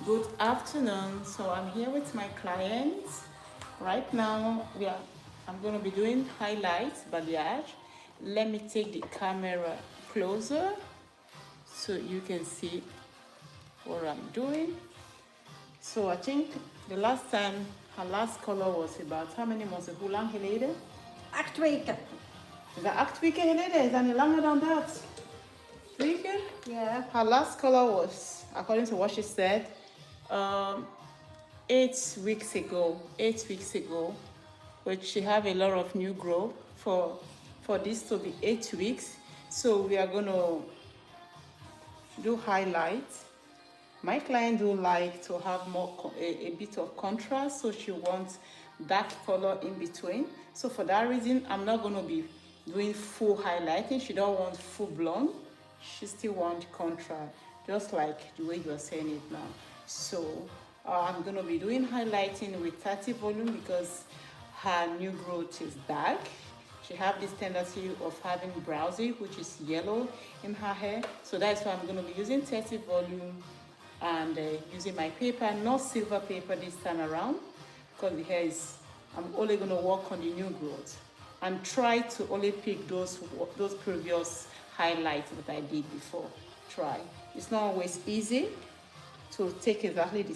Good afternoon. So I'm here with my client. Right now, I'm going to be doing highlights, balayage. Let me take the camera closer so you can see what I'm doing. So I think the last time her last color was about how many months ago? Hoe lang geleden? 8 weken. Is that 8 weken geleden? Is that any longer than that? 3 weken? Yeah. Her last color was, according to what she said, um, 8 weeks ago. 8 weeks ago, but she have a lot of new growth for this to be 8 weeks. So we are gonna do highlights. My client do like to have a bit of contrast, so she wants dark color in between. So for that reason, I'm not gonna be doing full highlighting. She don't want full blonde. She still want contrast, just like the way you're saying it now. So I'm gonna be doing highlighting with 30 volume because her new growth is dark. She have this tendency of having browsy, which is yellow in her hair. So that's why I'm gonna be using 30 volume and using my paper, not silver paper this time around, because the hair is, I'm only going to work on the new growth and try to only pick those previous highlights that I did before. Try. It's not always easy to take exactly the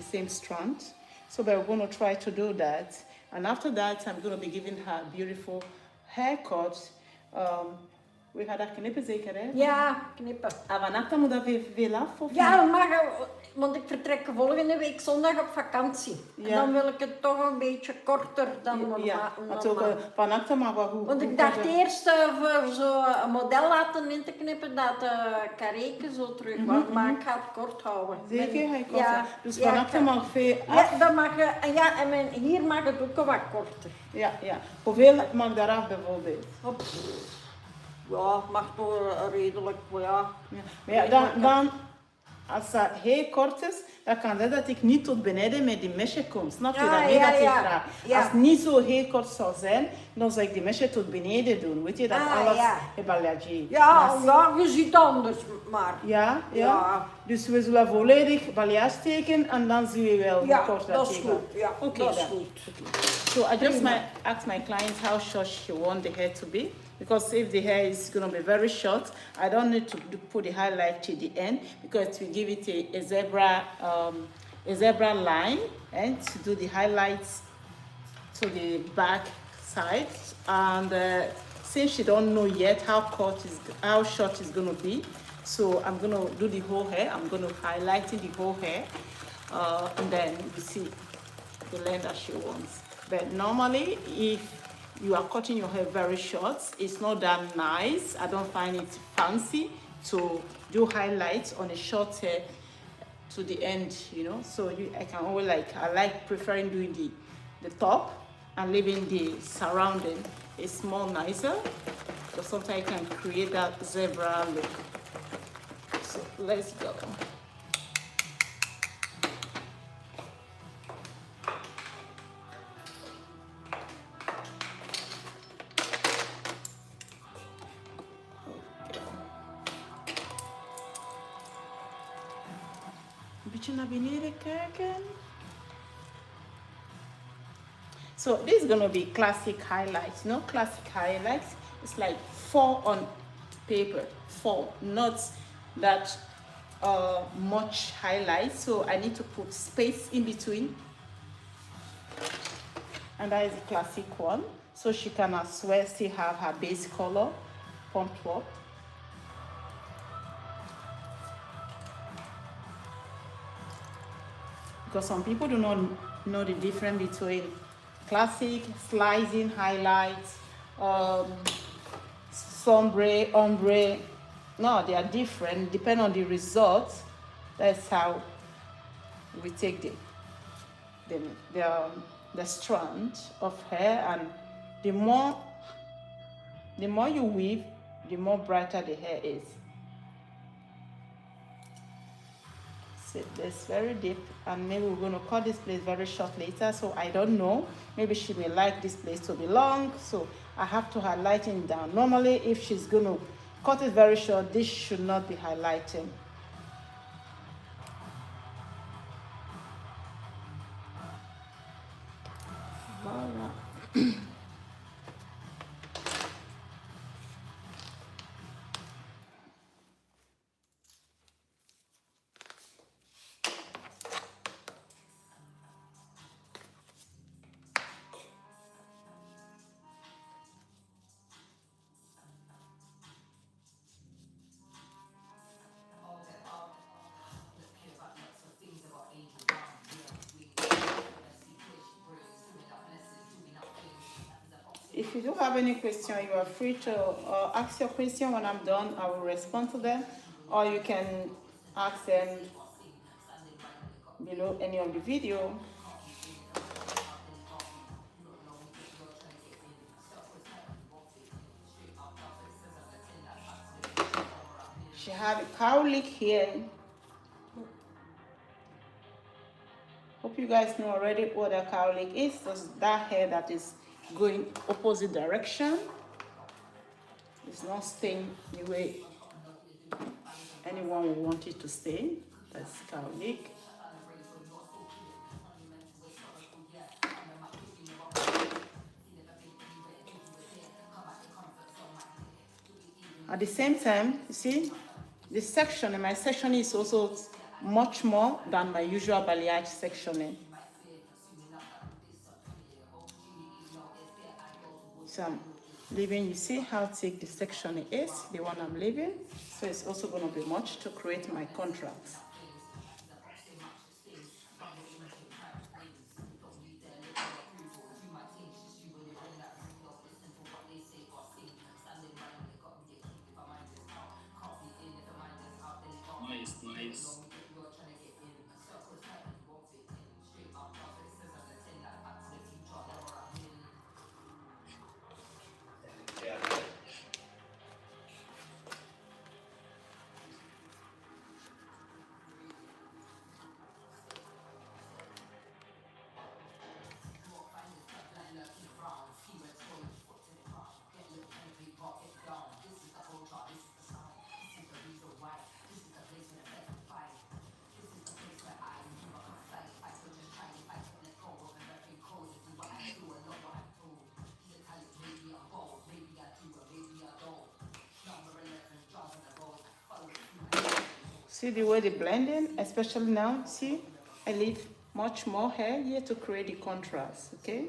same strand, so we're going to try to do that. And after that, I'm going to be giving her a beautiful haircut. We had a knippen zeker, hè? Ja, knippen. En vannacht moet dat veel af, of Ja, maar, want ik vertrek volgende week zondag op vakantie. Ja. En dan wil ik het toch een beetje korter dan niet? normaal. Ja, natuurlijk. Vannacht maar wat goed. Want ik dacht eerst voor zo'n model laten in te knippen dat kareken zo terug was, maar ik ga het kort houden. Zeker, ga je kort Ja, houden. Dus ja, vannacht mag veel af. Ja, dat mag, ja, en hier mag het ook wat korter. Ja, ja. Hoeveel mag daaraf bijvoorbeeld? Ja, mag toch redelijk, ja. Ja. Maar ja, dan als dat heel kort is, dan kan zijn dat ik niet tot beneden met die mesje kom. Snap je dat? Niet dat ik vraag. Ja. Als het niet zo heel kort zou zijn, dan zou ik die mesje tot beneden doen. Weet je, dat alles een balayage. Ja, ja, je ziet anders, maar. Ja, ja, ja. Dus we zullen volledig balayage steken en dan zie je wel hoe kort dat is. Ja, okay, dat is goed. Okay. So I just ask my client how short she want the hair to be. Because if the hair is going to be very short, I don't need to put the highlight to the end because it will give it a zebra line and to do the highlights to the back side. And since she don't know yet how short it's going to be, so I'm going to do the whole hair. I'm going to highlight the whole hair, and then you see the length that she wants. But normally, if you are cutting your hair very short, it's not that nice. I don't find it fancy to do highlights on a short hair to the end, you know. So I can always I like preferring doing the top and leaving the surrounding. It's more nicer because sometimes you can create that zebra look. So let's go. So this is gonna be classic highlights. No classic highlights. It's like 4 on paper. 4, not that much highlights. So I need to put space in between. And that is a classic one. So she can as well still have her base color pumped up. Because some people do not know the difference between classic, slicing, highlights, sombre, ombre. No, they are different, depending on the result. That's how we take the strand of hair, and the more you weave, the more brighter the hair is. This very deep, and maybe we're going to cut this place very short later, so I don't know, maybe she may like this place to be long, so I have to highlight it down. Normally if she's going to cut it very short, this should not be highlighting. if you do have any question, you are free to ask your question. When I'm done, I will respond to them, or you can ask them below any of the video. She had a cowlick here. Hope you guys know already what a cowlick is. That's that hair that is going opposite direction. It's not staying the way anyone would want it to stay. That's cowlick. At the same time, you see, the section, and my section is also much more than my usual balayage sectioning. So I'm leaving, you see how thick the section is, the one I'm leaving. So it's also going to be much to create my contrast. Nice. Yeah. See the way they blend in, especially now, see, I leave much more hair here to create the contrast, okay?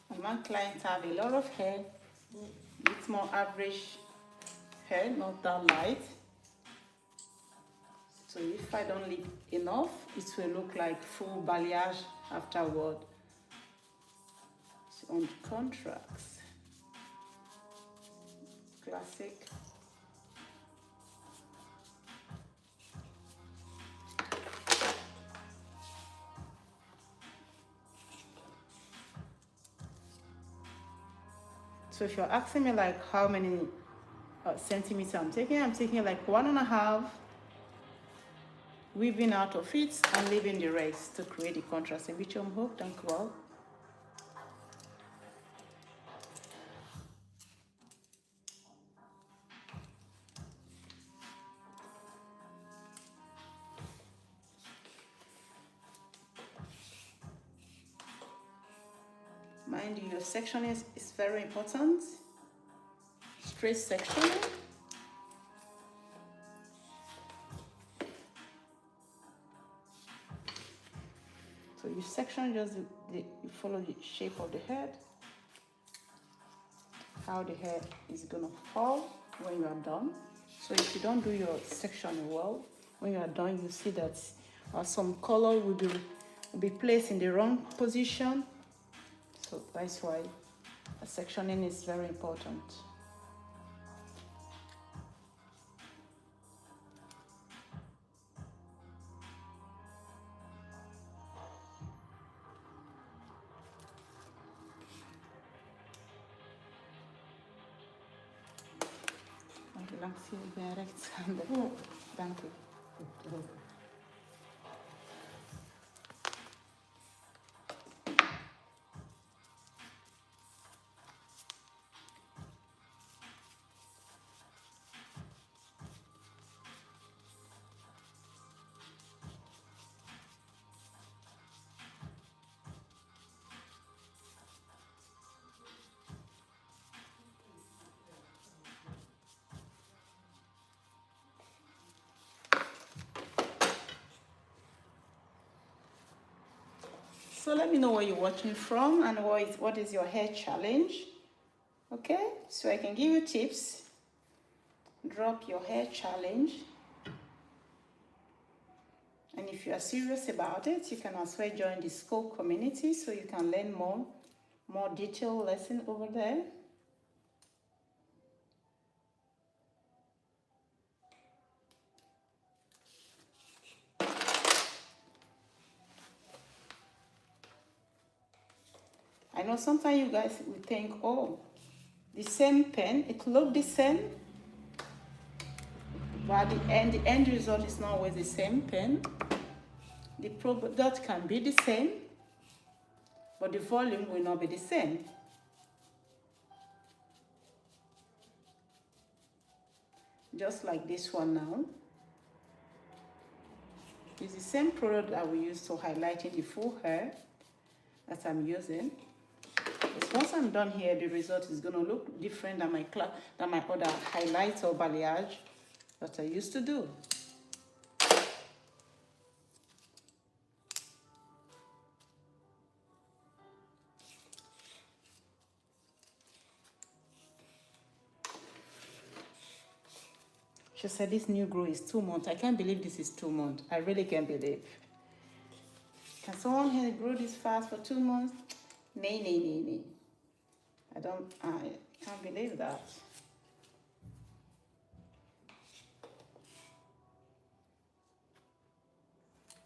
And my clients have a lot of hair, it's more average hair, not that light. So if I don't leave enough, it will look like full balayage afterward. So on the contrast, classic. So if you're asking me like how many centimeters I'm taking like 1.5, weaving out of it and leaving the rest to create the contrast. Een beetje omhoog, dank u wel. Mind you, your section is very important. Straight sectioning. So you section just you follow the shape of the head, how the hair is gonna fall when you are done. So if you don't do your section well, when you are done, you see that some color will be placed in the wrong position. So that's why sectioning is very important. Langs hier bij rechtshandig. Dank u. So let me know where you're watching from and what is your hair challenge. Okay, so I can give you tips. Drop your hair challenge. And if you are serious about it, you can as well join the school community so you can learn more detailed lesson over there. I know sometimes you guys will think, oh, the same pen, it looks the same, but the end result is not always the same pen. The product can be the same, but the volume will not be the same. Just like this one now. It's the same product that we use to highlighting the full hair that I'm using. But once I'm done here, the result is going to look different than my other highlights or balayage that I used to do. She said this new grow is 2 months. I can't believe this is 2 months. I really can't believe. Can someone here grow this fast for 2 months? Nay. I can't believe that.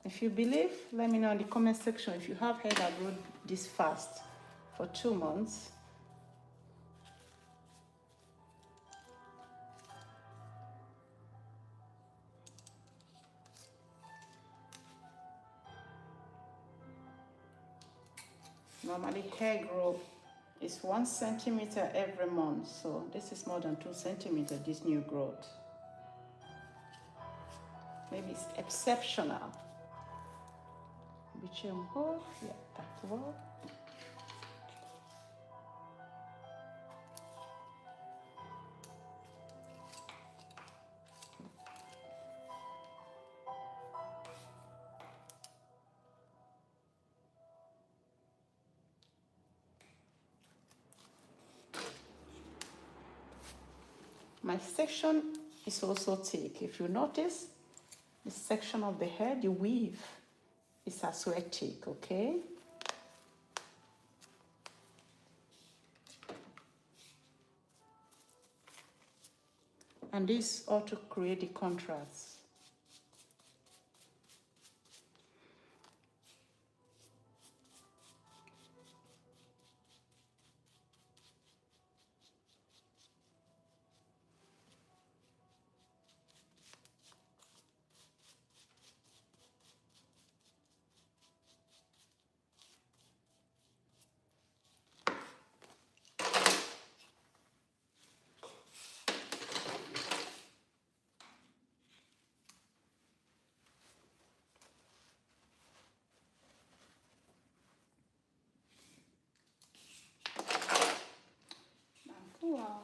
If you believe, let me know in the comment section if you have hair that grew this fast for 2 months. Normally hair growth is 1 centimeter every month, so this is more than 2 centimeters, this new growth. Maybe it's exceptional. Yeah, that's well. My section is also thick. If you notice, the section of the hair, the weave, is as well thick, okay? And this ought to create the contrast. Wow.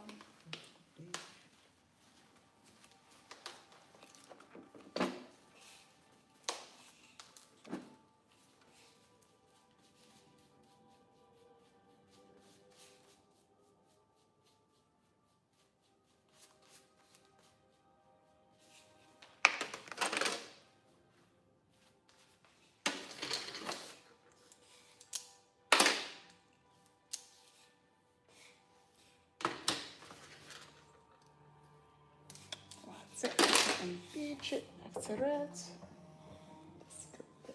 And beach it, that's it. Let's go there.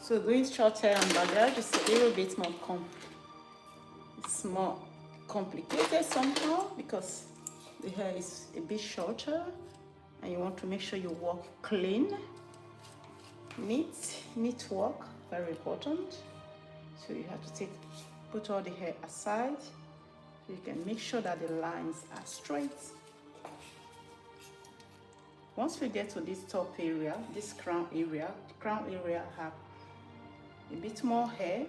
So doing short hair and balayage is a little bit more more complicated somehow because the hair is a bit shorter and you want to make sure you walk clean, neat walk, very important. So you have to put all the hair aside so you can make sure that the lines are straight. Once we get to this top area, this crown area, the crown area have a bit more hair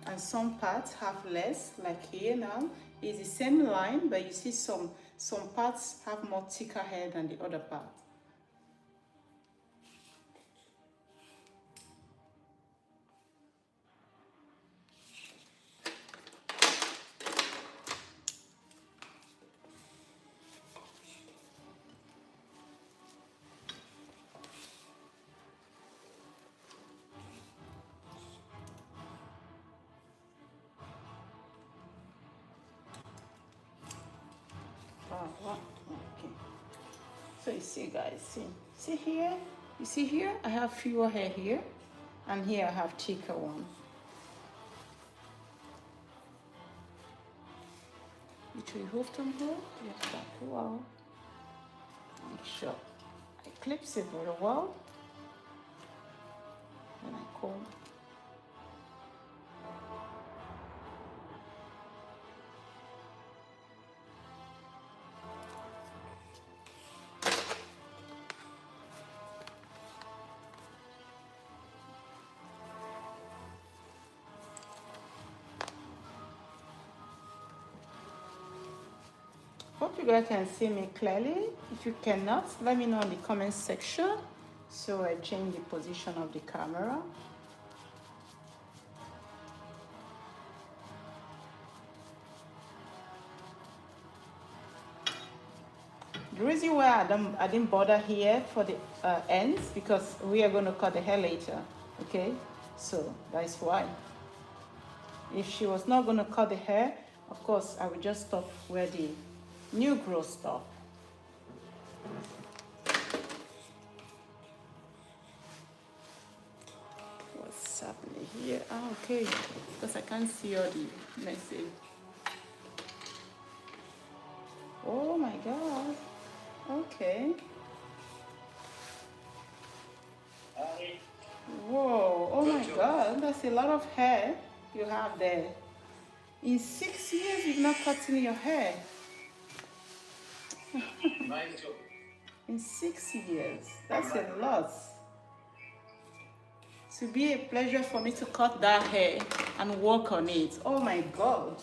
and some parts have less, like here now is the same line, but you see some parts have more thicker hair than the other part. Okay. So you see guys, see here, you see here I have fewer hair here and here I have thicker one. Between hoof and hoof, just back well. Make sure I clips it very well and I comb. Hope you guys can see me clearly. If you cannot, let me know in the comment section so I change the position of the camera. The reason why I didn't bother here for the ends because we are going to cut the hair later, okay? So that's why. If she was not going to cut the hair, of course I would just stop where the new growth stop. What's happening here? Ah, okay, because I can't see all the message. Oh my God. Okay. Whoa, oh my God, that's a lot of hair you have there. In 6 years, you've not cut in your hair. In 6 years, that's a lot. To be a pleasure for me to cut that hair and work on it. Oh my God,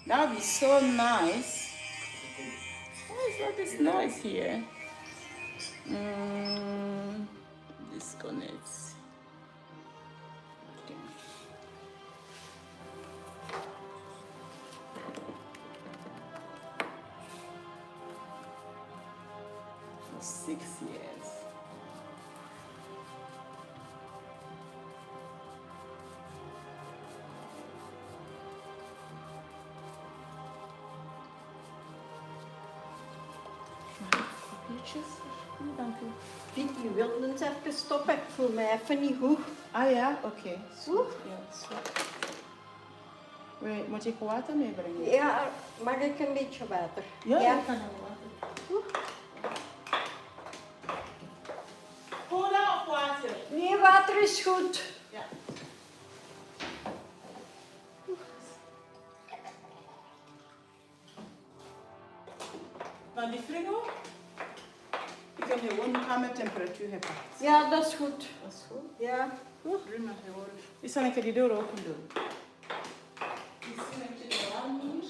that would be so nice. Why is all this noise here? Disconnect. Okay. 6 years. Dank u. Vicky, je wilt eens even stoppen? Ik voel me even niet goed. Ah ja, oké. Goed. Ja, zo. Moet ik water meebrengen? Ja, mag ik een beetje water? Ja, ik kan wel water. Cola of water? Nee, water is goed. Ja. Van die frigo? Ik heb gewoon kamertemperatuur gepakt. Ja, dat is goed. Dat is goed. Ja. Prima gewoon. Ik zal een keer die deur open doen. Misschien heb je de warm hier.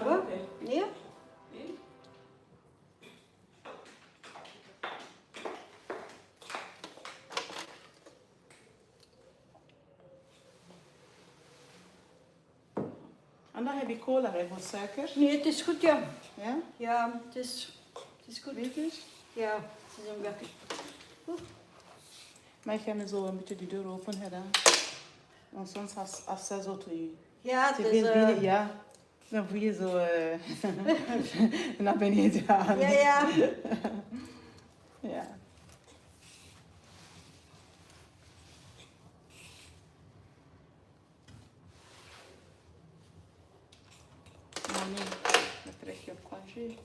Wat? Nee? Nee? En dan heb je cola en wat suiker. Nee, het is goed, ja. Ja? Ja, het is goed. Weet je? Ja, het is een beetje. Maar ik ga me zo een beetje die deur open gedaan. Want soms als ze zo te Ja, het te is... veel binnen, ja. Dan voel je zo naar beneden gaan. Ja, ja. Ja. congé?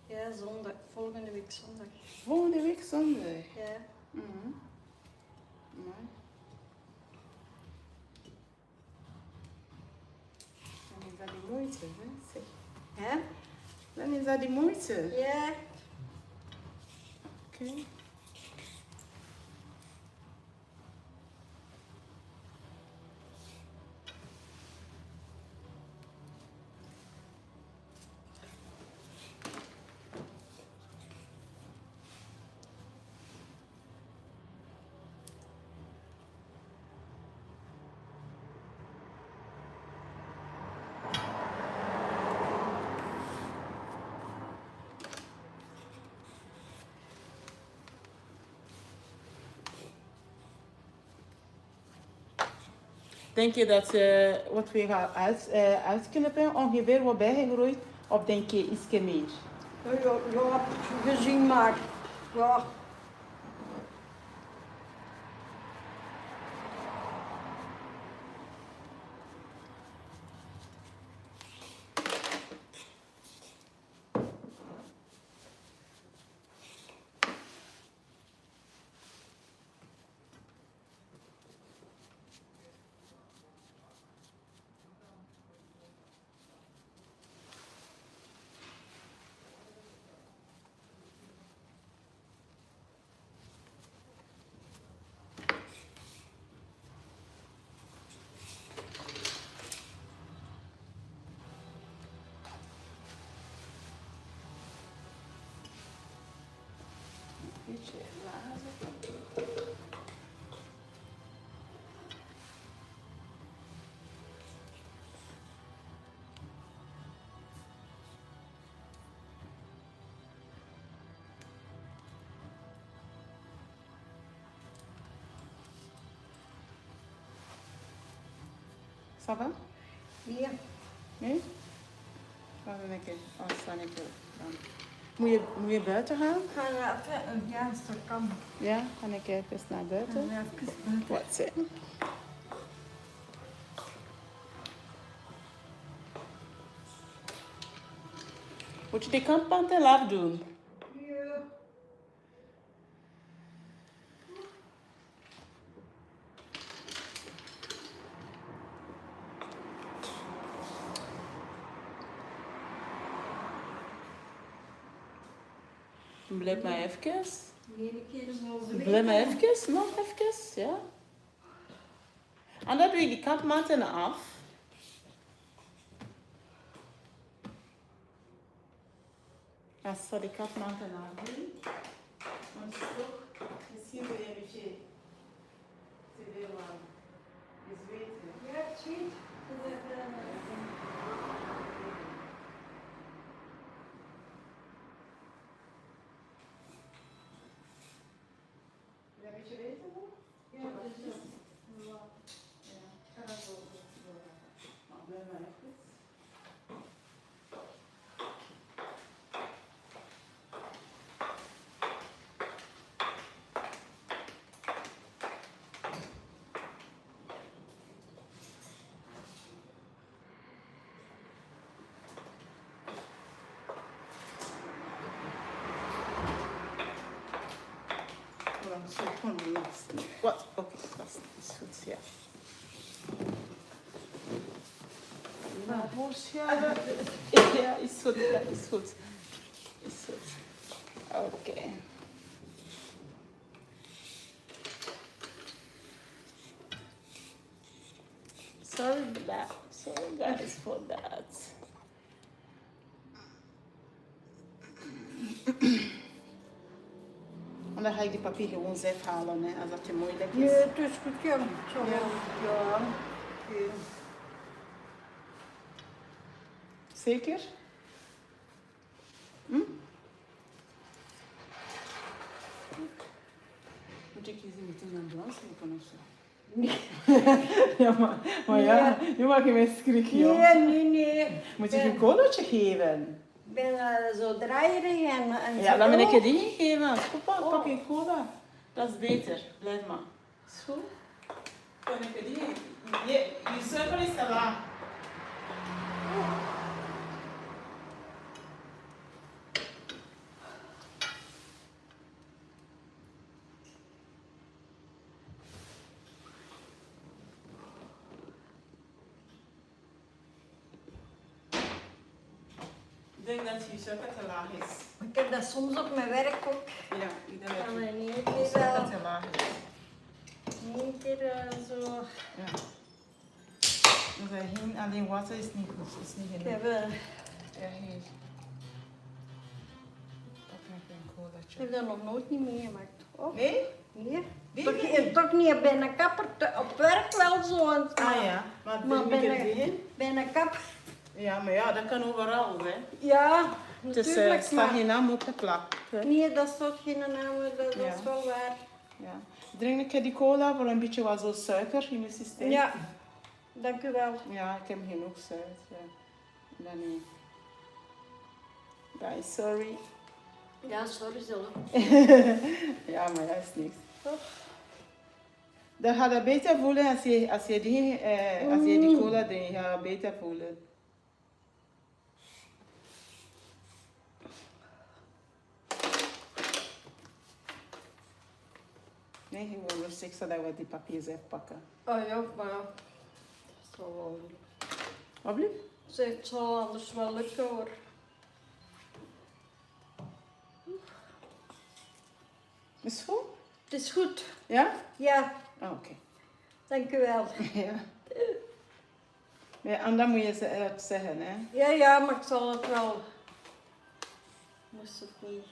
Ja, zondag. Volgende week zondag. Volgende week zondag. Ja. Mhm. Mooi. Dan is dat die moeite, hè? Zeg. Hè? Dan is dat die moeite. Ja. Oké. Denk je dat wat we gaan uitknippen ongeveer wordt bijgegroeid? Of denk je iets meer? Ja, gezien maar. Ja. Beetje lazen. Ça va? Hier. Nee? Laten we een keer afstaan. Moet je buiten gaan? Ga even, ja, als dat kan. Ja, ga ik even naar buiten. Ja, even buiten. Wat zeg? Moet je die kantpanten afdoen? Ja. Blijf maar even. Eén keer zoals de Blijf maar even, nog even, ja. En dan doe je die kantmanten af. Ja, sorry, kantmanten afdoen. Want toch, misschien wil je een beetje te veel zweten. Ja, het ziet. Wil je een beetje weten nog? Ja, dat is het. Ja, ga dan zo. Nou, blijf maar even. Dan zo gewoon lasten. Wat? Oké, lasten is goed, ja. Nou, voorschuiven. Ja, is goed, ja, is goed. Is goed. Oké. Sorry for that. Sorry guys for that. En dan ga ik die papier gewoon zelf halen, hè, als dat te moeilijk is. Ja, het is goed, ja. Zo. Ja. Ja. Ja. Zeker? Hm? Moet ik eens meteen een glans lopen of zo? Ja, maar ja, nu maak je mij schrik, joh. Nee. Moet je een colaatje geven? Ik ben zo draaierig en Ja, zo. dan ben ik je die geven. Pak een cola. Dat is beter. Blijf maar. Is goed? Kan ik je die? Je suiker is er. denk dat je suiker te laag is. Ik heb dat soms op mijn werk ook. Ja, ik denk dat En je in één je keer, suiker te laag is. in één keer zo. Ja. Dus geen alleen water is niet goed, is niet Ik genoeg. heb, Ja, hier. Pak even een ik colaatje. heb dat nog nooit niet meegemaakt. Oh, Nee? hier. Wie Toch, niet? toch niet bij een kapper, op werk wel zo. Ah ja, maar Maar het bij is niet een, bij een kapper, Ja, maar ja, dat kan overal, hè. ja, Dus natuurlijk. staat Maar geen naam op de plak. Hè? nee, dat staat geen naam, dat Ja. is wel waar. Ja. Drink een keer die cola voor een beetje wat zo suiker in je systeem. Ja, dank u wel. Ja, ik heb genoeg suiker. Ja. Dan niet. Guys, sorry. Ja, sorry zo. Ja, maar dat is niks. Dan gaat het beter voelen als je die cola drinkt. Ga je beter voelen. Nee, gewoon rustig zodat we die papier zelf pakken. Oh ja, maar dat zal wel lukken. Wat blieft? Zeg, het zal anders wel lukken hoor. Is het goed? Het is goed. Ja? Ja, Oh, oké. dank u wel. Ja. En dan moet je het zeggen, hè? Ja, maar ik zal het wel. Moest het niet.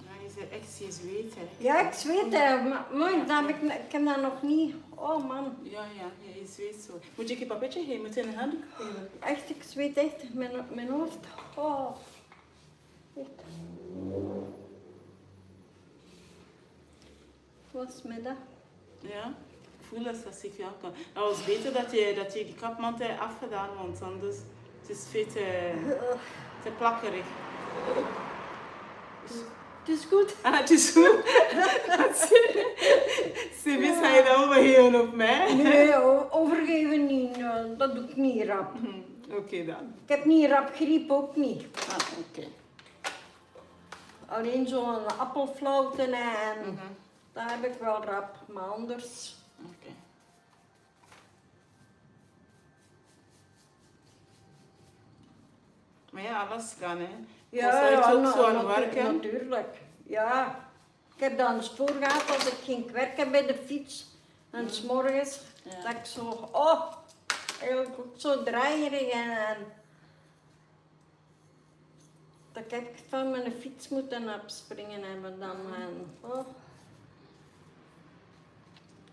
Nou, je zit echt zien zweten. Ja, ik zweet het, maar dat heb ik heb dat nog niet. Oh man, Ja, je zweet zo. Moet je een papetje geven? Moet je een handdoek geven? echt, ik zweet echt. Mijn hoofd. Oh. Echt. Wat is met dat? Ja? Ik voel dat als ik jou kan. Nou, het was beter dat je die kapmantel hebt afgedaan, want anders het is veel te plakkerig. Het is goed. Ah, het is goed. Ze wist hij dan overgeven op mij. Nee, overgeven niet. Dat doe ik niet rap. Oké dan. Ik heb niet rap griep, ook niet. Ah, oké. Alleen zo'n appelflauten en dat heb ik wel rap, maar anders. Oké. Maar ja, alles kan, hè. Was hij ook zo aan het werken? Natuurlijk. Ja. Ik heb dan eens voor gehad als ik ging werken bij de fiets. En 's morgens Ja. dat ik zo, eigenlijk ook zo draaierig en dat ik echt van mijn fiets moeten afspringen hebben dan. En,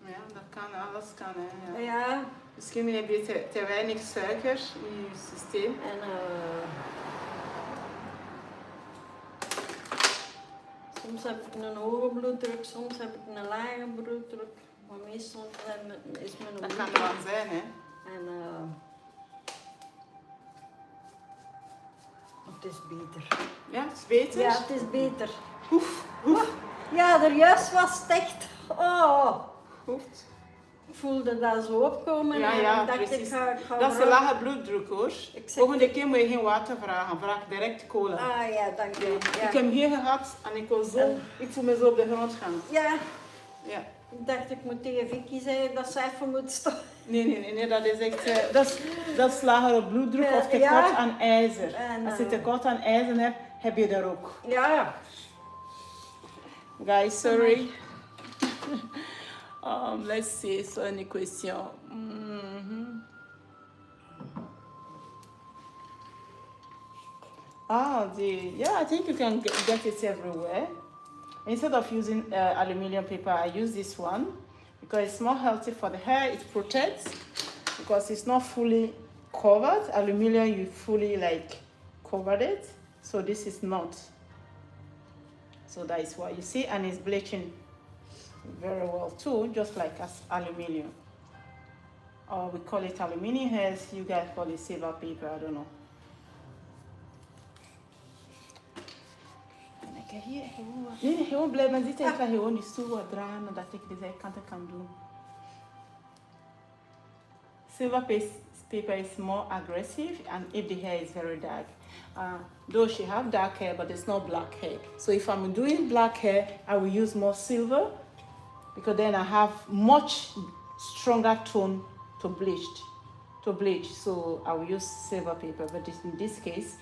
Ja, dat kan, alles kan, hè. Ja. ja, Misschien heb je te weinig suiker in je systeem. en soms heb ik een hoge bloeddruk, soms heb ik een lage bloeddruk, maar meestal is mijn Dat kan bloeddruk. er wel zijn, hè. En het is beter. Ja, het is beter. Ja, het is beter. Oef. Ja, er juist was het echt. Oh, Goed. ik voelde dat zo opkomen Ja, en ja, ik dacht precies. ik ga Dat is een lage bloeddruk, hoor. zeg- Volgende keer moet je geen water vragen. Vraag direct cola. Ah ja, dank je. Ik Ja. heb hem hier gehad en ik was zo... Ik voel me zo op de grond gaan. Ja, Ja. ik dacht ik moet tegen Vicky zeggen dat ze even moet stoppen. Nee, dat is echt... dat is lager bloeddruk Ja, of tekort ja. aan ijzer. En, Als je tekort aan ijzer hebt, heb je dat ook. Ja, Guys, sorry. Let's see, so any question. I think you can get it everywhere. Instead of using aluminum paper, I use this one because it's more healthy for the hair. It protects because it's not fully covered. Aluminum, you fully covered it. So this is not. So that is what you see, and it's bleaching very well too, just like as aluminum. Or we call it aluminum hairs, you guys call it silver paper, I don't know. And I he won't blame me. He won't do a drama that take this. I can't do. Silver paper is more aggressive, and if the hair is very dark. Though she have dark hair, but it's not black hair. So if I'm doing black hair, I will use more silver, because then I have much stronger tone to bleach. So I will use silver paper, but in this case,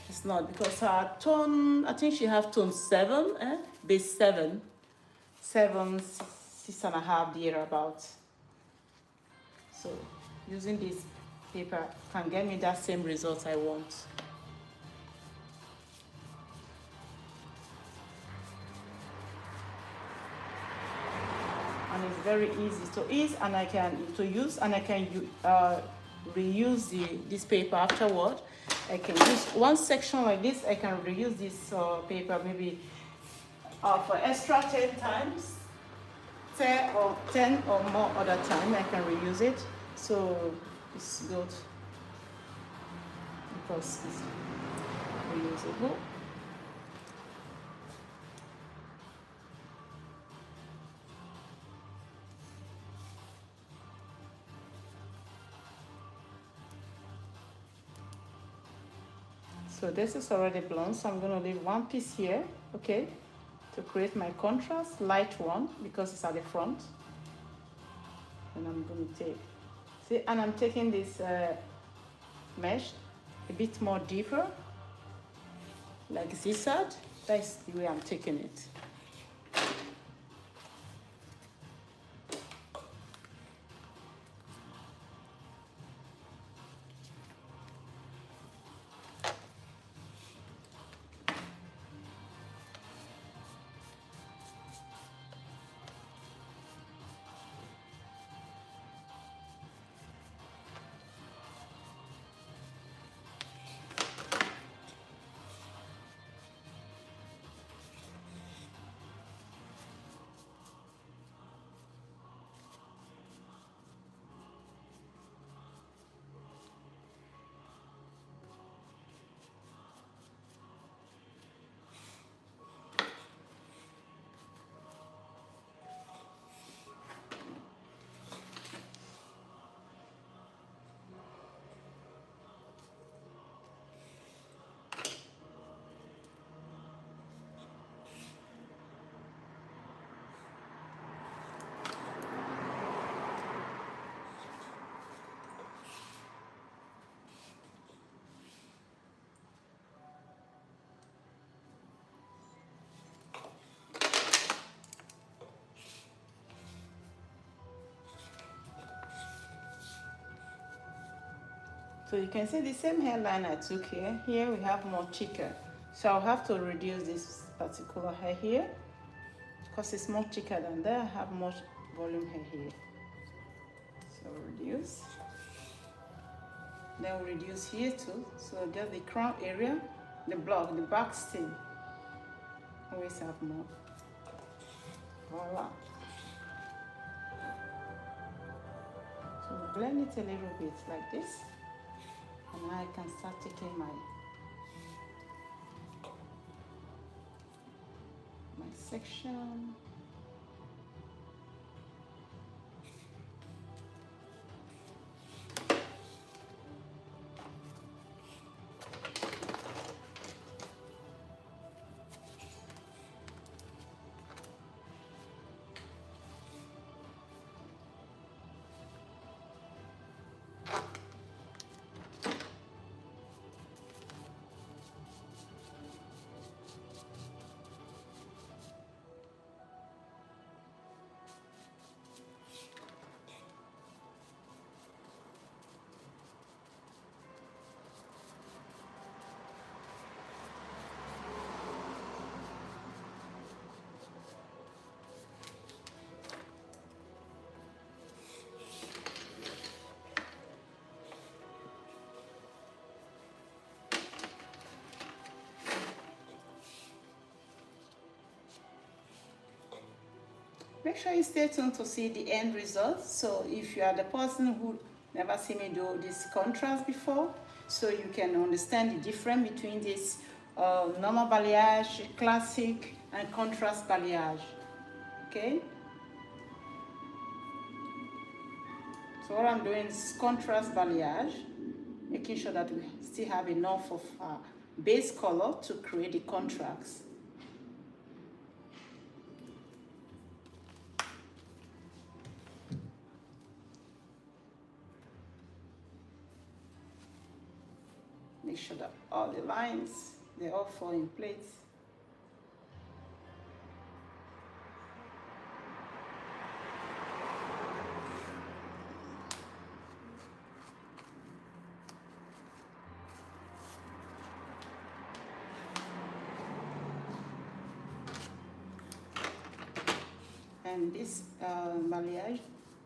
it's not, because her tone, I think she have tone 7, base 7, 6.5 there about. So using this paper can get me that same result I want. And it's very easy to use, and I can reuse this paper afterward. I can use one section like this. I can reuse this paper maybe for extra 10 times, 10 or more other time. I can reuse it, so it's good because it's reusable. So this is already blonde, so I'm going to leave one piece here, okay, to create my contrast, light one, because it's at the front. And I'm going to take, see, and I'm taking this mesh a bit more deeper, like zigzag. That's the way I'm taking it. So you can see the same hairline I took here. Here we have more thicker. So I'll have to reduce this particular hair here because it's more thicker than there. I have more volume hair here. So reduce. Then we'll reduce here too. So just the crown area, the block, the back stem. Always have more. Voila. So blend it a little bit like this. And now I can start taking my section. Make sure you stay tuned to see the end result. So if you are the person who never seen me do this contrast before, so you can understand the difference between this normal balayage, classic, and contrast balayage. Okay. So what I'm doing is contrast balayage, making sure that we still have enough of base color to create the contrast. Make sure that all the lines, they all fall in place. And this balayage,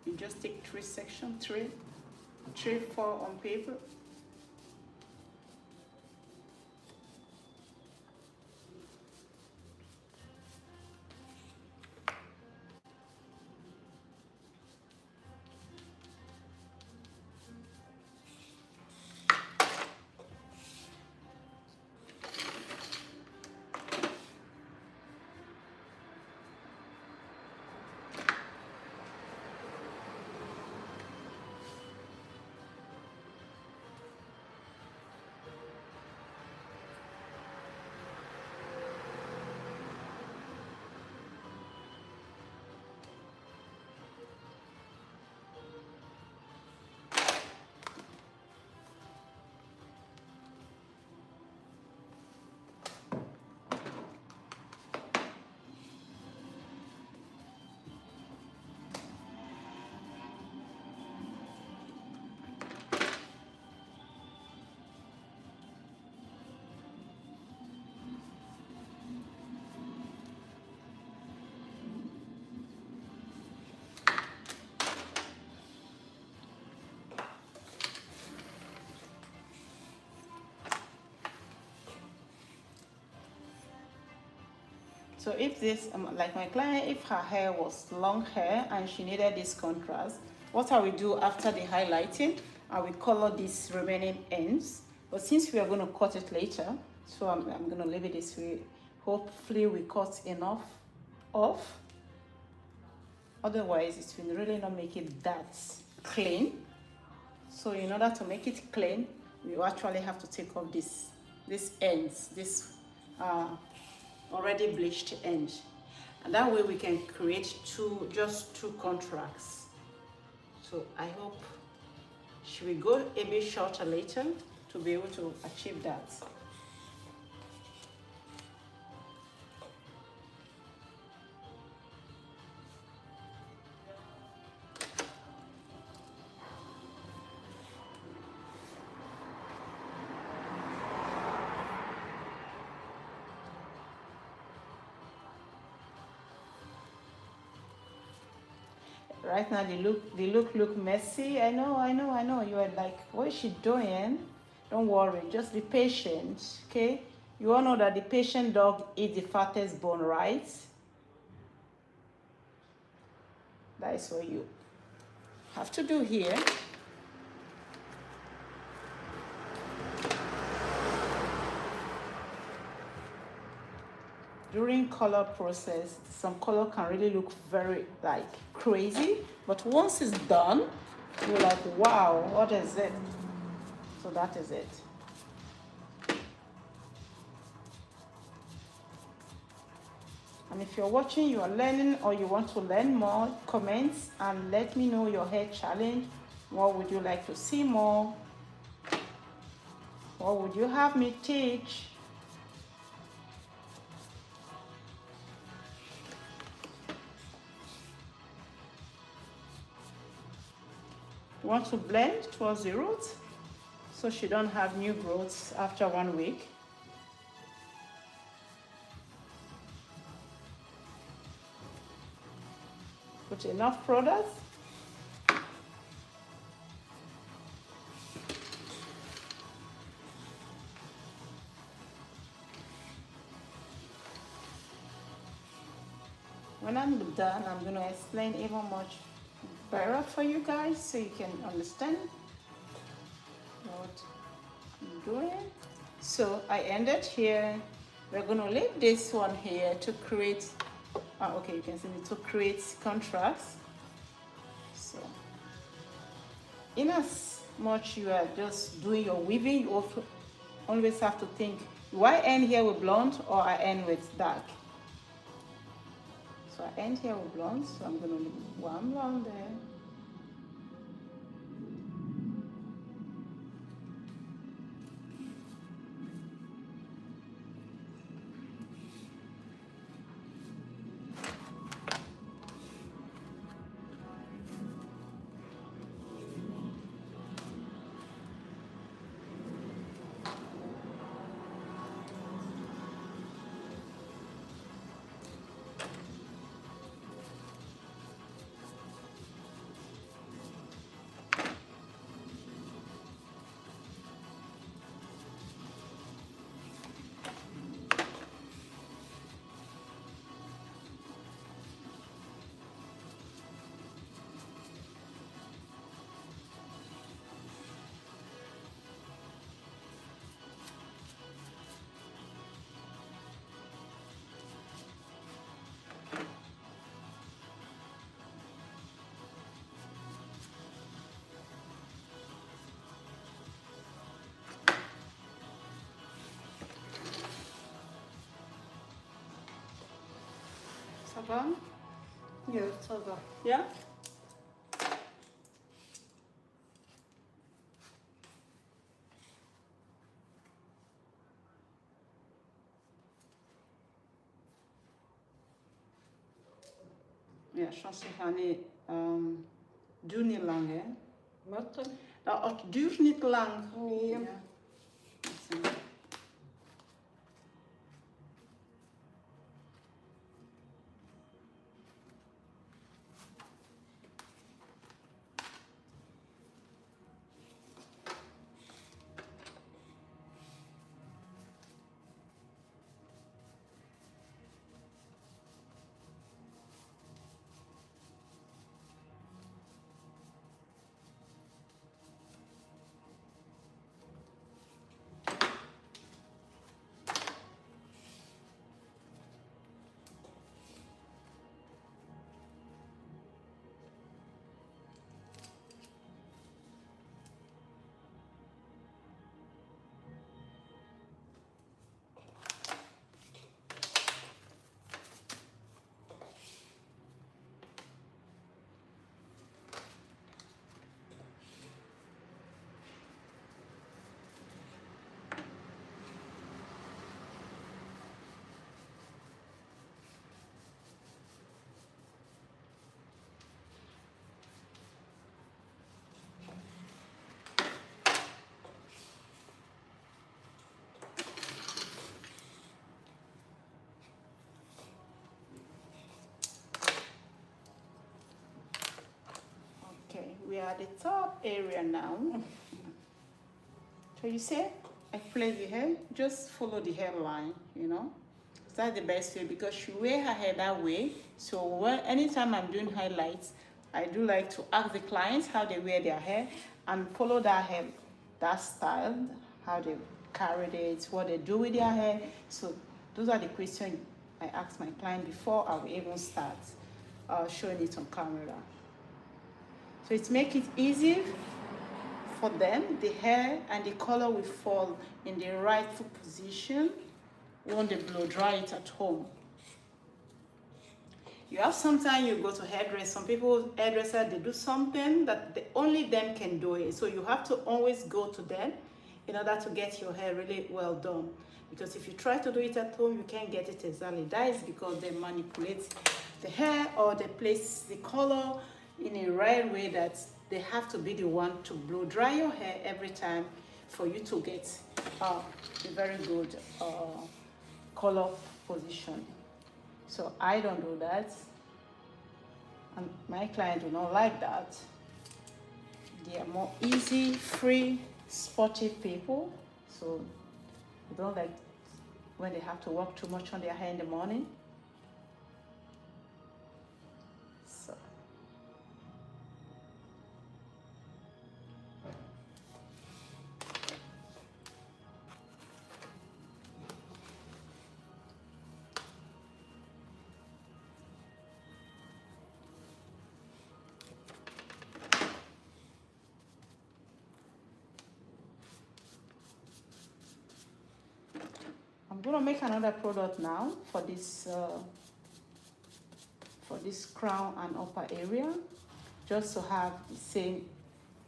you just take 3 sections, 4 on paper. So if this, like my client, if her hair was long hair and she needed this contrast, what I will do after the highlighting, I will color these remaining ends. But since we are going to cut it later, so I'm going to leave it this way. Hopefully we cut enough off. Otherwise, it will really not make it that clean. So in order to make it clean, we actually have to take off these ends, this already bleached end, and that way we can create just two contrasts. So I hope she will go a bit shorter later to be able to achieve that. Right now they look messy. I know. You are like, what is she doing? Don't worry, just be patient, okay? You all know that the patient dog eats the fattest bone, right? That is what you have to do here. During color process, some color can really look very like crazy, but once it's done, you're like, wow, what is it? So that is it. And if you're watching, you are learning, or you want to learn more, comments and let me know your hair challenge. What would you like to see more? What would you have me teach? You want to blend towards the root so she don't have new growths after 1 week. Put enough product. When I'm done, I'm going to explain even much better for you guys so you can understand what I'm doing. So I ended here. We're going to leave this one here to create, okay, you can see me, to create contrast. So in as much you are just doing your weaving, you also always have to think, do I end here with blonde or I end with dark? So I end here with blonde, so I'm going to leave one blonde there. Ça va? Ja, ça va. Yeah? Ja, chance gaan niet duurt niet lang, hè? Wat dan? Nou, het duurt niet lang. Nee. Ja. Zo. Okay, we are at the top area now. So you see, I plait the hair, just follow the hairline, you know. That's the best way because she wear her hair that way. So anytime I'm doing highlights, I do like to ask the clients how they wear their hair and follow that hair, that style, how they carried it, what they do with their hair. So those are the questions I ask my client before I will even start showing it on camera. So it makes it easy for them. The hair and the color will fall in the rightful position when they blow dry it at home. You have sometimes you go to hairdresser, some people hairdresser, they do something that only them can do it. So you have to always go to them in order to get your hair really well done. Because if you try to do it at home, you can't get it exactly. That is because they manipulate the hair or they place the color in a right way that they have to be the one to blow dry your hair every time for you to get a very good color position. So I don't do that, and my client do not like that. They are more easy, free, sportive people, so they don't like when they have to work too much on their hair in the morning. So I'm gonna make another product now for this crown and upper area, just to have the same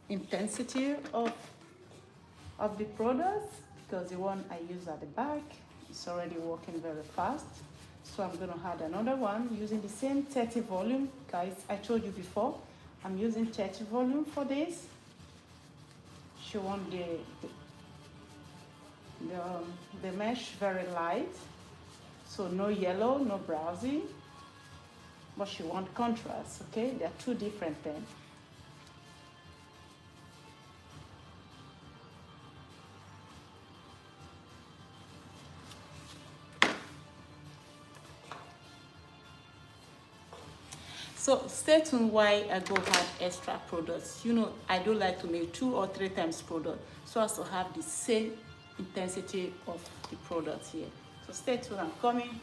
intensity of the product, because the one I use at the back is already working very fast. So I'm gonna add another one using the same 30 volume. Guys, I told you before, I'm using 30 volume for this. She want the mesh very light, so no yellow, no browsing, but she want contrast. Okay, they are two different things. So stay tuned while I go add extra products. You know, I do like to make 2 or 3 times product, so as to have the same intensity of the product here. So stay tuned, I'm coming.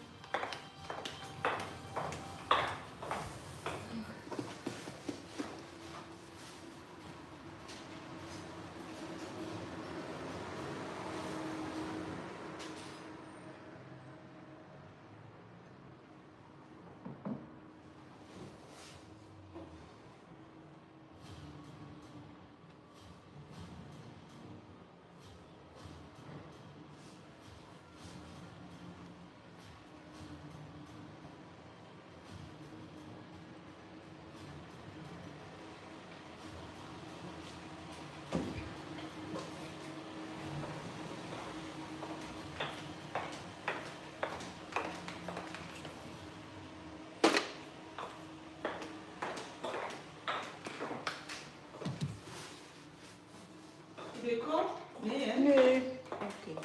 Nee. Oké.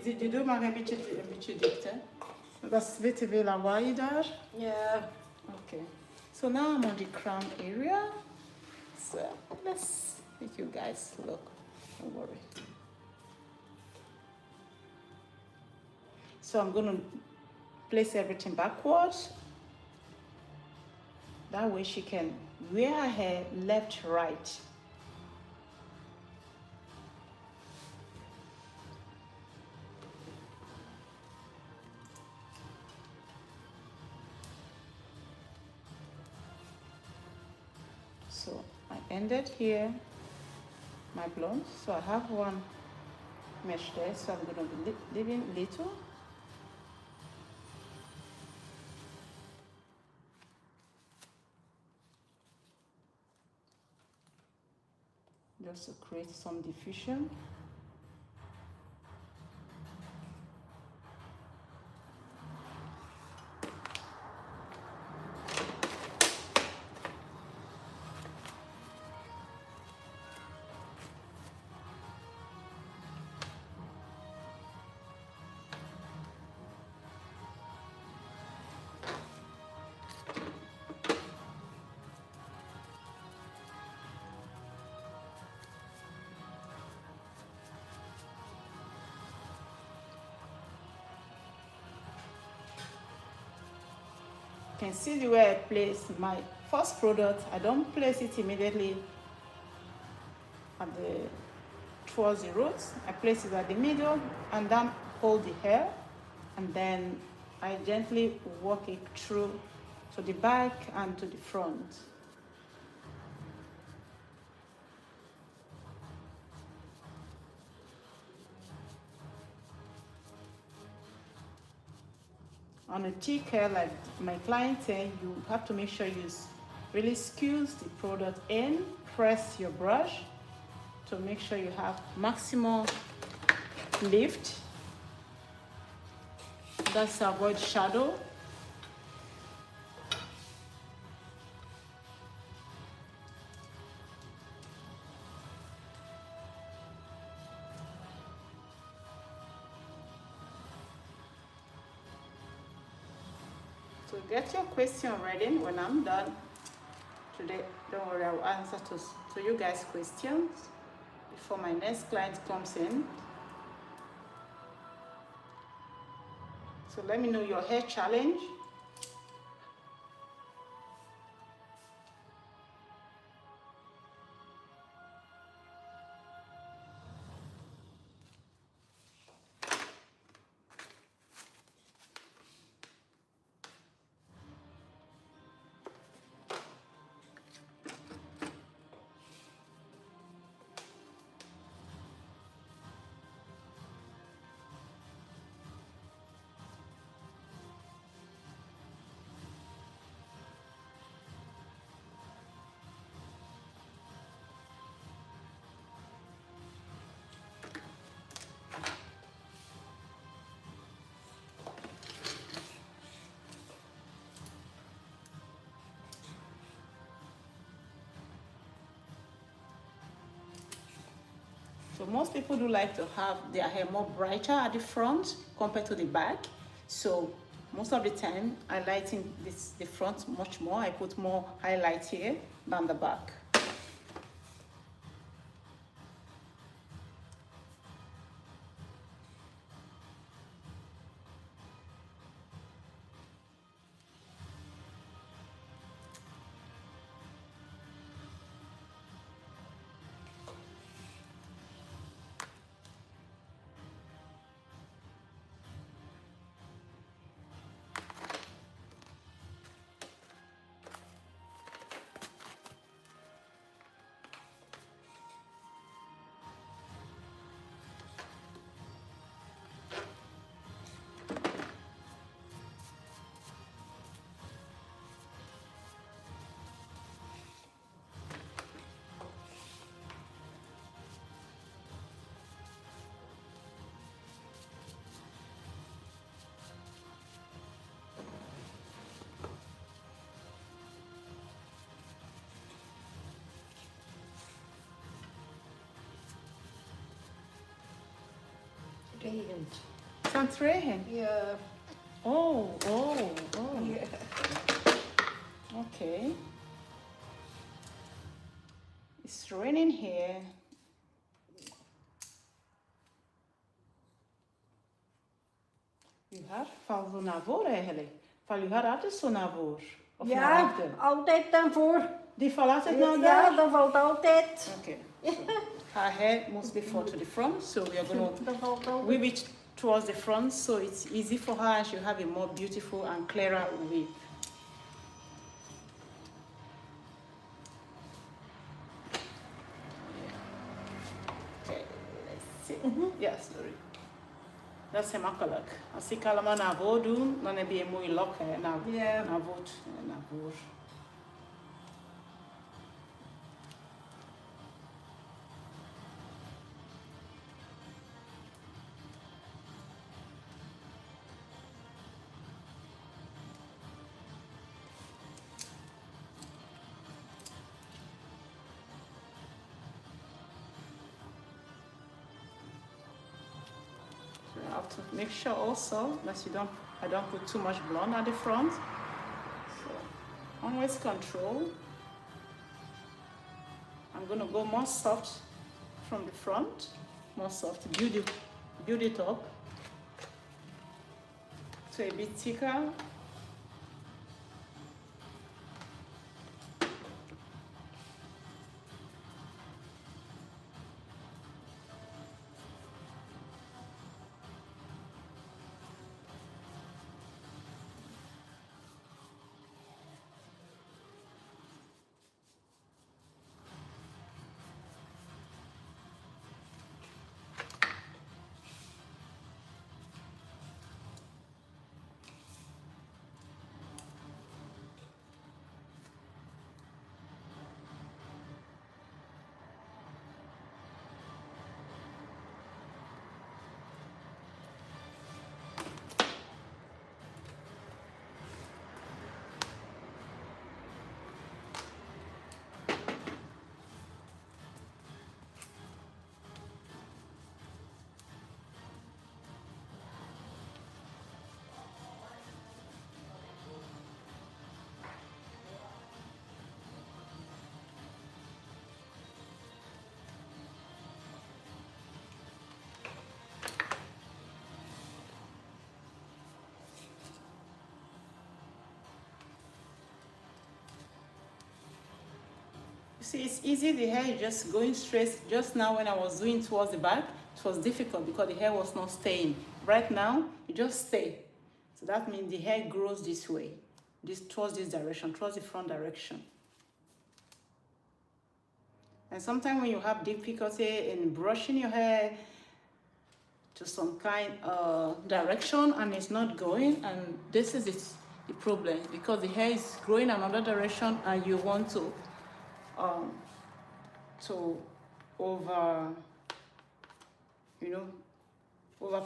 Die doe maar een beetje dicht, hè. Dat is witte veel lawaai daar. Yeah. Okay. So now I'm on the crown area. So let's make you guys look. Don't worry. So I'm going to place everything backwards. That way she can wear her hair left, right. So I ended here my blonde. So I have one mesh there. So I'm going to be leaving little. Just to create some diffusion. You can see the way I place my first product. I don't place it immediately at towards the roots. I place it at the middle and then hold the hair, and then I gently walk it through to the back and to the front. On a thick hair like my client said, you have to make sure you really squeeze the product in, press your brush to make sure you have maximum lift. That's to avoid shadow. So get your question ready. When I'm done today, don't worry, I'll answer to you guys' questions before my next client comes in. So let me know your hair challenge. So most people do like to have their hair more brighter at the front compared to the back. So most of the time I lighten the front much more. I put more highlight here than the back. Regent. It's aan het regenen. Ja. Oh. Ja. Okay. It's raining here. U gaat van zo naar voren eigenlijk. Van u gaat altijd zo naar voren. Of naar Ja, achter. altijd dan voor. Die valt altijd naar Ja, daar? dat valt altijd. Okay. So her hair mostly fall to the front, so we are going to Dat valt altijd. weave it towards the front so it's easy for her and she'll have a more beautiful and clearer weave. Okay, let's see. Ja, sorry. Dat is gemakkelijk. Als ik allemaal naar voren doe, dan heb je een mooie lok hè, naar Ja. voren. So you have to make sure also that I don't put too much blonde at the front. So always control. I'm gonna go more soft from the front, more soft, build it up to a bit thicker. See, it's easy, the hair is just going straight. Just now when I was doing towards the back, it was difficult because the hair was not staying. Right now, it just stay. So that means the hair grows this way, towards this direction, towards the front direction. And sometimes when you have difficulty in brushing your hair to some kind of direction and it's not going, and this is the problem, because the hair is growing another direction and you want to over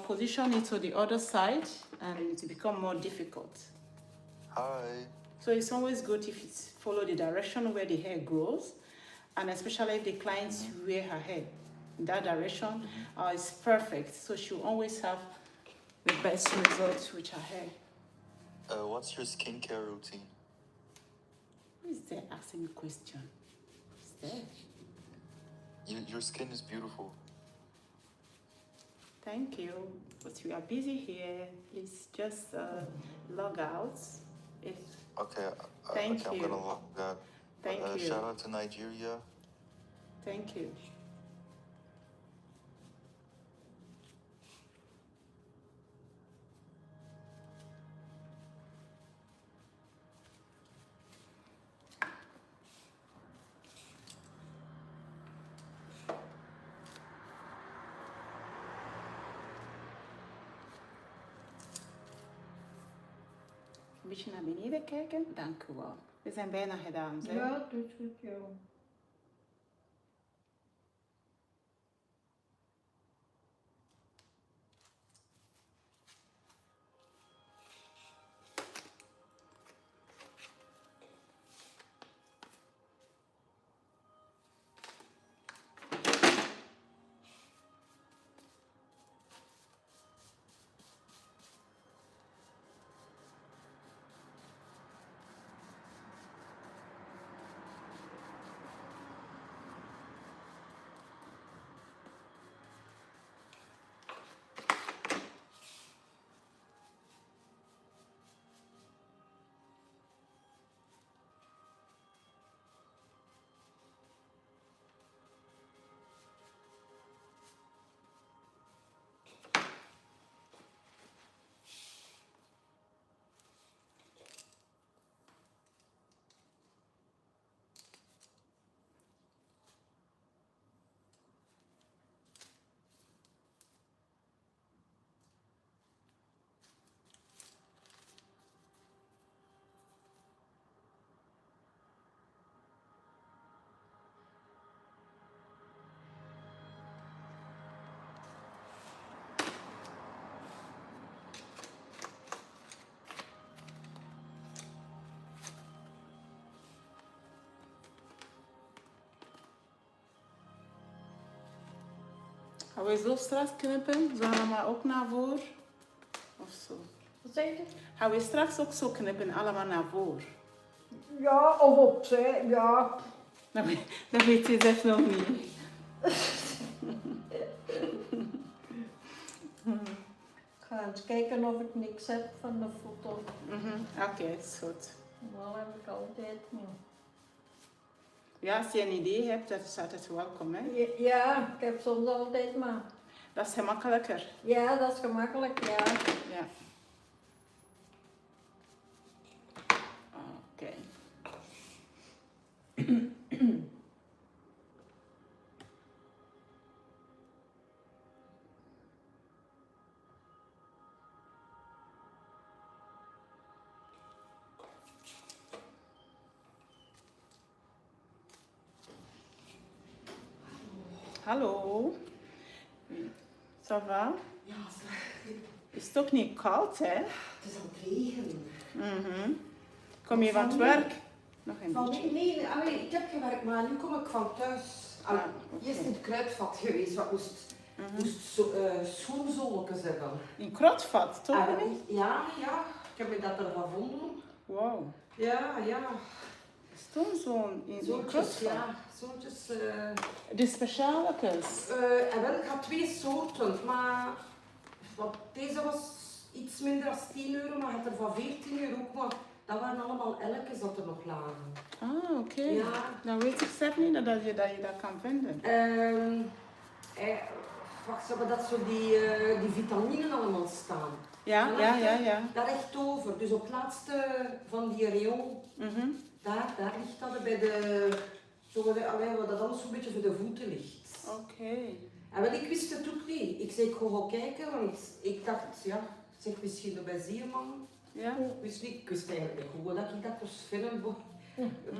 position it to the other side, and it become more difficult. Hi. So it's always good if it follow the direction where the hair grows, and especially if the clients wear her hair. in that direction, is perfect. So she'll always have the best results with her hair. What's your skincare routine? Who is there asking me question? Who's there? Your skin is beautiful. Thank you. But we are busy here. Please just log out. If Okay, Thank I'm you. gonna log that. Thank you. Shout out to Nigeria. Thank you. Een beetje naar beneden kijken. Dank u wel. We zijn bijna gedaan. Zeg. Ja, dat is goed, ja. Gaan we zo straks knippen? Zo allemaal ook naar voren? Of zo? Wat zeg je? Gaan we straks ook zo knippen, allemaal naar voren? Ja, of opzij, ja. Dat weet je zelf nog niet. Ik ga eens kijken of ik niks heb van de foto. Oké, is goed. Dat heb ik altijd niet. Ja, als je een idee hebt, dat is altijd welkom, hè? Ja, ik heb soms altijd maar. Dat is gemakkelijker. Ja, dat is gemakkelijk, ja. Ja. Oké. Hallo. Ça va? Ja, Is het toch niet koud, hè? het is aan het regenen. Kom je van het werk? Nog een beetje. Nee, ik heb gewerkt, maar nu kom ik van thuis. Oké. Eerst in het kruidvat geweest, wat moest schoenzooltjes hebben. In Kruidvat, toch? Ja, ik heb me dat er gevonden. Wow. Ja. Is toch zo'n in Zoetjes, Kruidvat? ja. Zoetjes. De specialetjes. Ik had 2 soorten, maar deze was iets minder dan 10 euro, maar had er van 14 euro ook, maar dat waren allemaal elkjes dat er nog lagen. Ah, oké. Ja. Dan weet ik zelf niet dat je dat kan vinden. Wacht, ze hebben dat zo die vitaminen allemaal staan. Ja. Daar echt over. Dus op het laatste van die rayon, daar ligt dat bij de... Waar dat alles zo'n beetje voor de voeten ligt. Oké. En wel, ik wist het ook niet. Ik zei, ik ga gaan kijken, want ik dacht, ja, zeg misschien bij Zierman. Ja. Ik wist eigenlijk niet hoe dat ik dat moest vinden.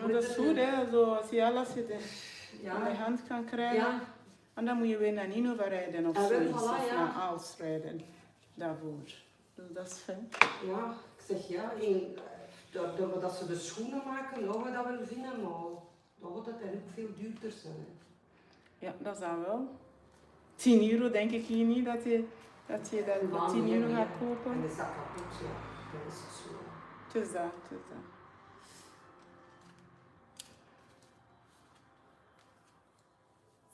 Maar dat is goed, hè? Zo, als je alles in de hand kan krijgen. Ja. En dan moet je weer naar Ninova rijden of Ah, wel, zoiets. voilà, Of ja. naar Aalst rijden. Daarvoor. Dus dat is fijn. Ja, ik zeg ja, doordat ze de schoenen maken, gaan we dat wel vinden, maar dan wordt het eigenlijk veel duurder zijn. Ja, dat is dan wel. €10 denk ik hier niet dat je dat voor €10 gaat En kopen. is dat kapot, ja. Dan is het zo. Het is dat, het is dat.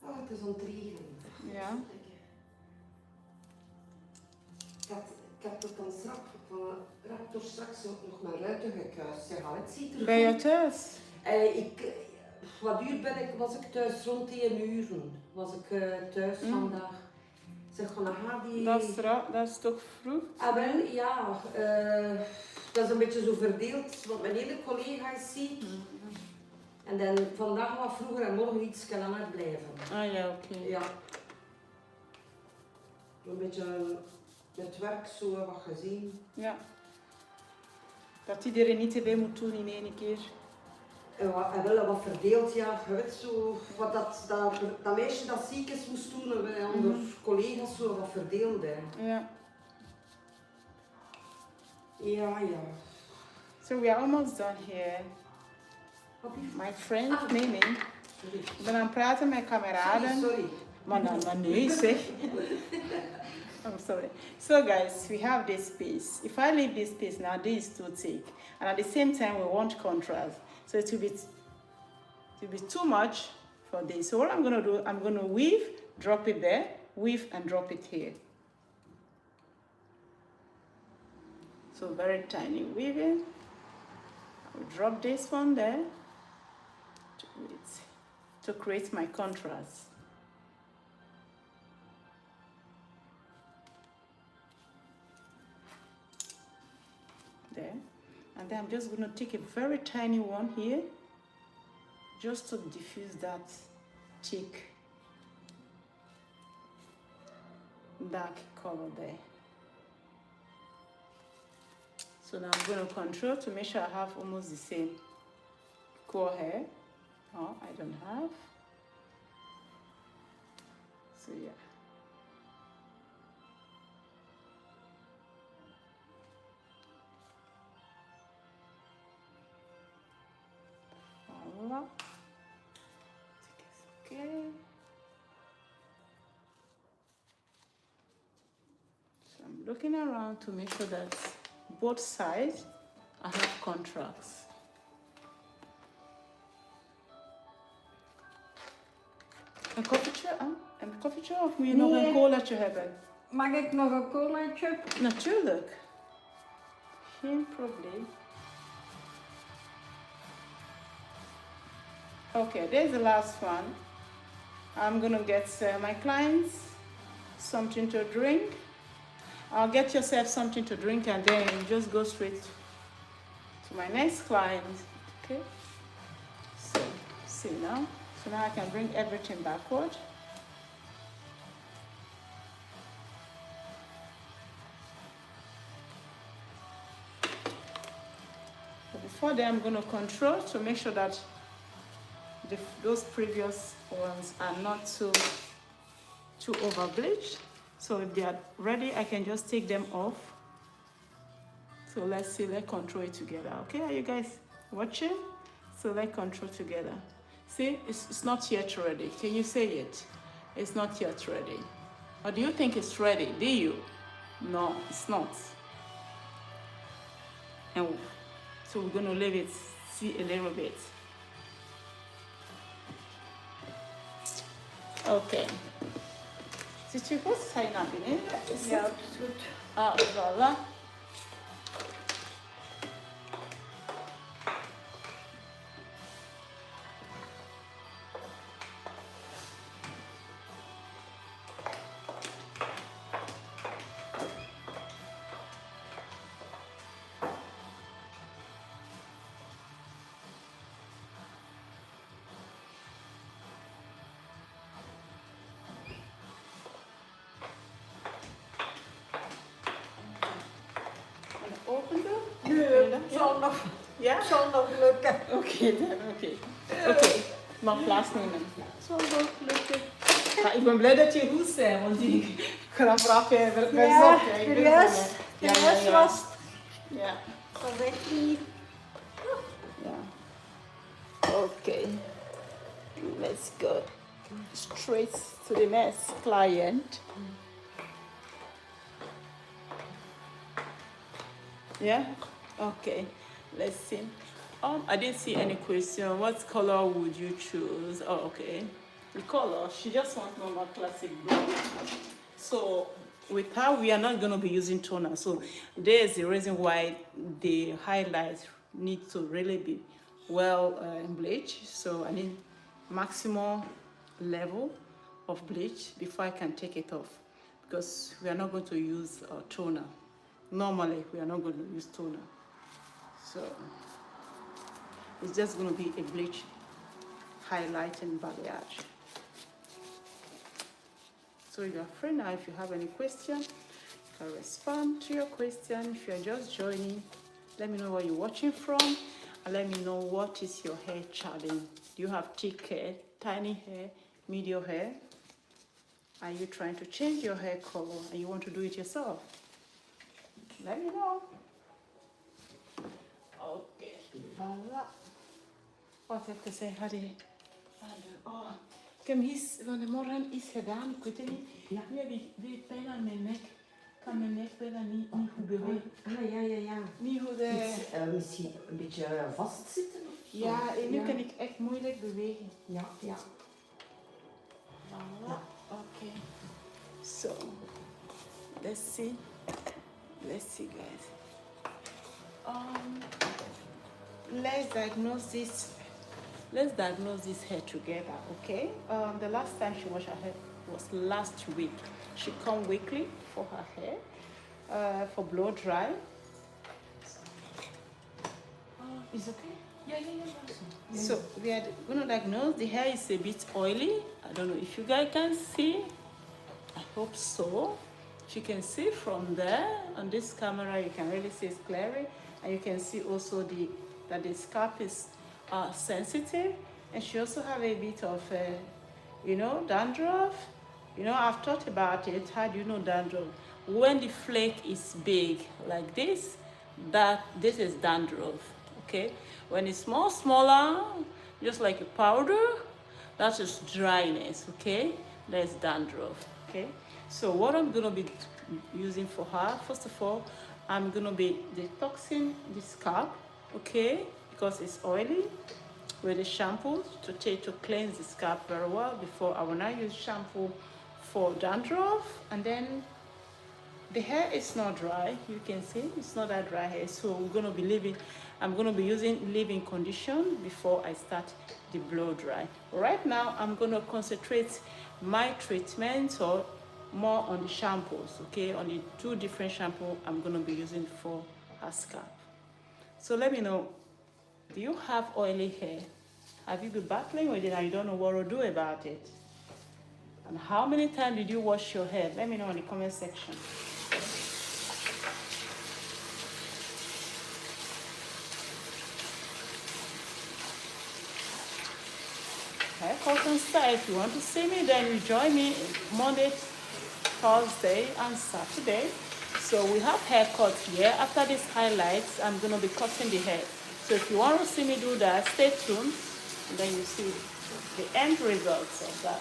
Oh, het is ontregend. Ja. Ik heb het dan rap door straks nog mijn ruiten gekuist. Zeg, het ziet er Ben je goed. thuis? Wat uur was ik thuis? Rond 1 uur was ik thuis vandaag. Zeg, dan ga die... Dat is toch vroeg? Ah, wel, ja. Dat is een beetje zo verdeeld, want mijn ene collega is ziek. En dan vandaag wat vroeger en morgen iets langer blijven. Ah ja, oké. Ja. Een beetje met werk zo wat gezien. Ja. Dat iedereen niet te veel moet doen in één keer. En wel wat verdeeld, ja. Je weet zo, wat dat meisje dat ziek is moest doen, en wij onder collega's zo wat verdeeld. Hè. Ja. Ja, ja. So we are almost done here. My friend, nee. Sorry. Ik ben aan het praten met kameraden. Sorry. Maar nee, zeg. I'm sorry. So guys, we have this piece. If I leave this piece now, this is too thick. And at the same time, we want contrast. So it will be too much for this. So what I'm going to do, I'm going to weave, drop it there, weave and drop it here. So very tiny weaving. I will drop this one there to create my contrast. There. And then I'm just going to take a very tiny one here just to diffuse that thick dark color there. So now I'm going to control to make sure I have almost the same core hair. Oh, I don't have. So yeah. Voila. Okay. So I'm looking around to make sure that both sides I have contrast. Een koffietje of moet je nog een colaatje hebben? Mag ik nog een colaatje? Natuurlijk. Geen probleem. Okay, there's the last one. I'm gonna get my clients something to drink. I'll get yourself something to drink and then just go straight to my next client. Okay. So see now. So now I can bring everything backward. But before that, I'm going to control to make sure that those previous ones are not too over bleached. So if they are ready, I can just take them off. So let's see, let's control it together. Okay, are you guys watching? So let's control together. See, it's not yet ready. Can you say it? It's not yet ready. Or do you think it's ready? Do you? No, it's not. And so we're going to leave it, see a little bit. Okay. Zit je goed? Ga je naar binnen? Ja, dat is goed. Ah, voilà. Open doen? Nee, het zal nog, Ja? het zal nog lukken. Oké, dan oké. Oké, mag plaatsnemen. Het zal nog lukken. Ja, ik ben blij dat je goed bent, want die grafrappen hebben me Ja, zot. de rest was, Ja. was echt niet. Ja. Oké. Let's go. Straight to the next client. Yeah? Okay. Let's see. I didn't see any question. What color would you choose? Oh, okay. The color, she just wants normal classic blue. So with her, we are not going to be using toner. So there's the reason why the highlights need to really be well bleached. So I need maximum level of bleach before I can take it off, because we are not going to use toner. Normally, we are not going to use toner. So it's just going to be a bleach highlight and balayage. So you are free now. If you have any question, you can respond to your question. If you are just joining, let me know where you're watching from, and let me know what is your hair challenge. Do you have thick hair, tiny hair, medium hair? Are you trying to change your hair color and you want to do it yourself? Let me know. Okay. Voilà. Wat heb ik gezegd? Oh, ik heb van de morgen iets gedaan, ik weet het niet. Ja. Nu heb ik weer pijn aan mijn nek. Ik kan mijn nek bijna niet goed bewegen. Ja. Niet goed. Misschien een beetje vastzitten of zo. Ja, en nu kan ik echt moeilijk bewegen. Ja. Voilà. Okay. So, let's see. Let's see, guys. Let's diagnose this. Let's diagnose this hair together, okay? The last time she washed her hair was last week. She come weekly for her hair, for blow dry. It's okay. Ja. So we are going to diagnose the hair is a bit oily. I don't know if you guys can see. I hope so. If you can see from there on this camera, you can really see it's clearly, and you can see also that the scalp is sensitive, and she also have a bit of dandruff. I've thought about it. How do you know dandruff? When the flake is big like this, this is dandruff. Okay, when it's smaller, just like a powder, that is dryness. Okay, there's dandruff. Okay, so what I'm gonna be using for her, first of all, I'm gonna be detoxing the scalp, okay, because it's oily, with the shampoo to cleanse the scalp very well. Before I will not use shampoo for dandruff, and then the hair is not dry. You can see it's not that dry hair, so I'm gonna be using leave-in condition before I start the blow dry. Right now, I'm gonna concentrate my treatment or more on the shampoos, okay, on the 2 different shampoos I'm gonna be using for her scalp. So let me know, do you have oily hair? Have you been battling with it and you don't know what to do about it? And how many times did you wash your hair? Let me know in the comment section. Haircut and style. If you want to see me, then you join me Monday, Thursday, and Saturday. So we have haircut here. After these highlights, I'm going to be cutting the hair. So if you want to see me do that, stay tuned, and then you see the end results of that.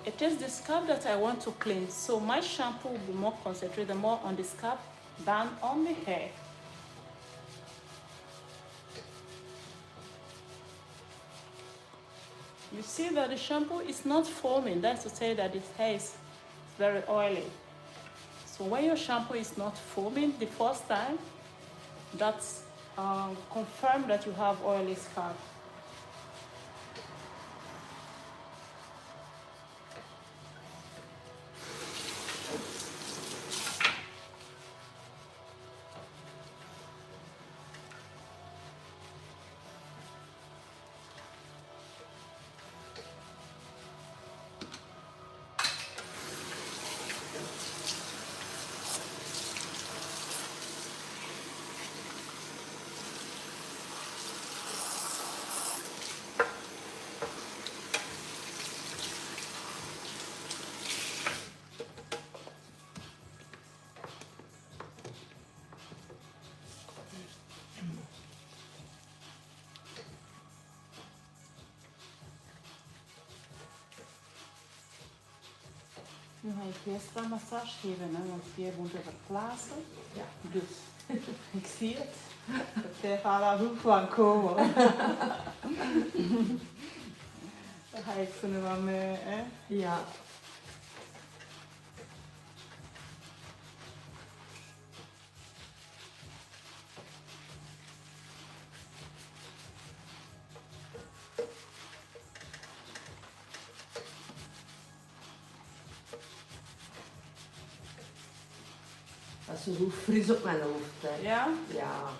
It is the scalp that I want to clean, so my shampoo will be more concentrated, more on the scalp than on the hair. You see that the shampoo is not foaming. That's to say that the hair is very oily. So when your shampoo is not foaming the first time, that's confirm that you have oily scalp. Nu ga ik eerst een massage geven, hè, want jij moet er verplaatsen. Ja. Dus ik zie het. Het gaat er goed van komen. Dan ga ik ze nu wel mee, hè. Ja. Dat is zo fris op mijn hoofd. Hè. Ja? Ja.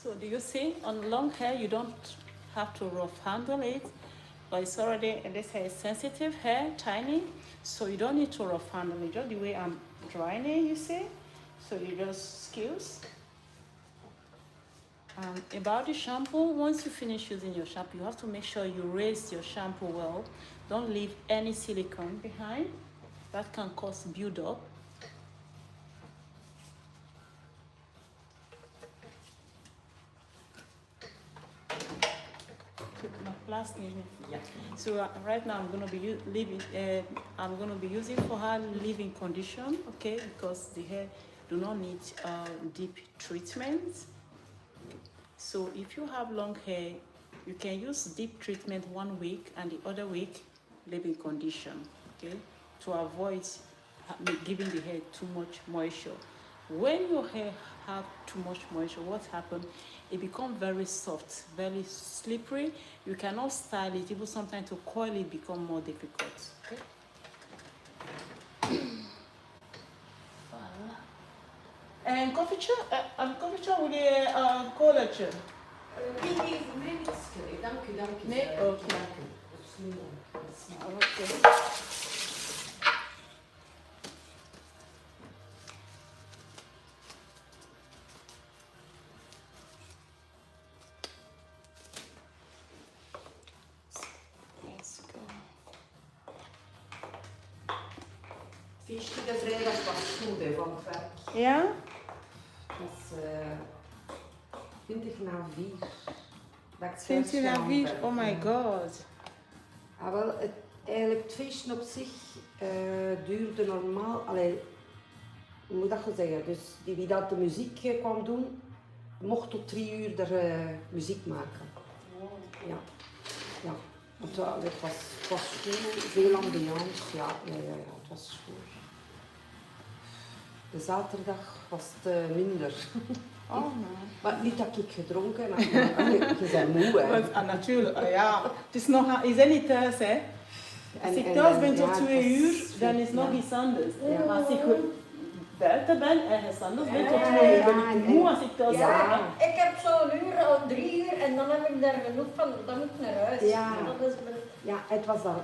So do you see, on long hair, you don't have to rough handle it, but it's already, and this hair is sensitive hair, tiny, so you don't need to rough handle it, just the way I'm drying it, you see? So you just skills. About the shampoo, once you finish using your shampoo, you have to make sure you raise your shampoo well. Don't leave any silicone behind. That can cause build-up. Yeah. So right now I'm gonna be I'm gonna be using for her leave-in condition, okay? Because the hair do not need deep treatment. So if you have long hair, you can use deep treatment 1 week and the other week leave-in condition, okay? To avoid giving the hair too much moisture. When your hair have too much moisture, what happens? It becomes very soft, very slippery. You cannot style it. Even sometimes to coil it become more difficult. Okay. En koffietje? Een koffietje wil je colaatje? Nee, voor mij niet schillen. Dank u, dank u. Nee? Oké. Dank u. Dat is niet mooi. Oké. Let's go. Feestje de vrijdag was goed hè, van het werk. Ja? Het was 20 na 4. Dat ik 20 thuis na 4, ben. oh my god. Ah, wel, eigenlijk het feestje op zich duurde normaal, allee, hoe moet dat zeggen, dus wie dat de muziek kwam doen, mocht tot 3 uur muziek maken. Ja, ja. Het was goed, veel ambiance, ja, het was goed. De zaterdag was het minder. Oh no. Maar niet dat ik gedronken heb, maar je bent moe hè. Natuurlijk, ja. Het is nog, is er niet thuis hè. Als ik thuis ben tot 2 uur, dan is nog iets anders. Ja. Maar als ik buiten ben, ergens anders ben tot 2 uur, ben ik moe als ik thuis ben. Ja, ik heb zo'n uur of 3 uur en dan heb ik daar genoeg van, dan moet ik naar huis. Ja. Dat is mijn... Ja, het was dan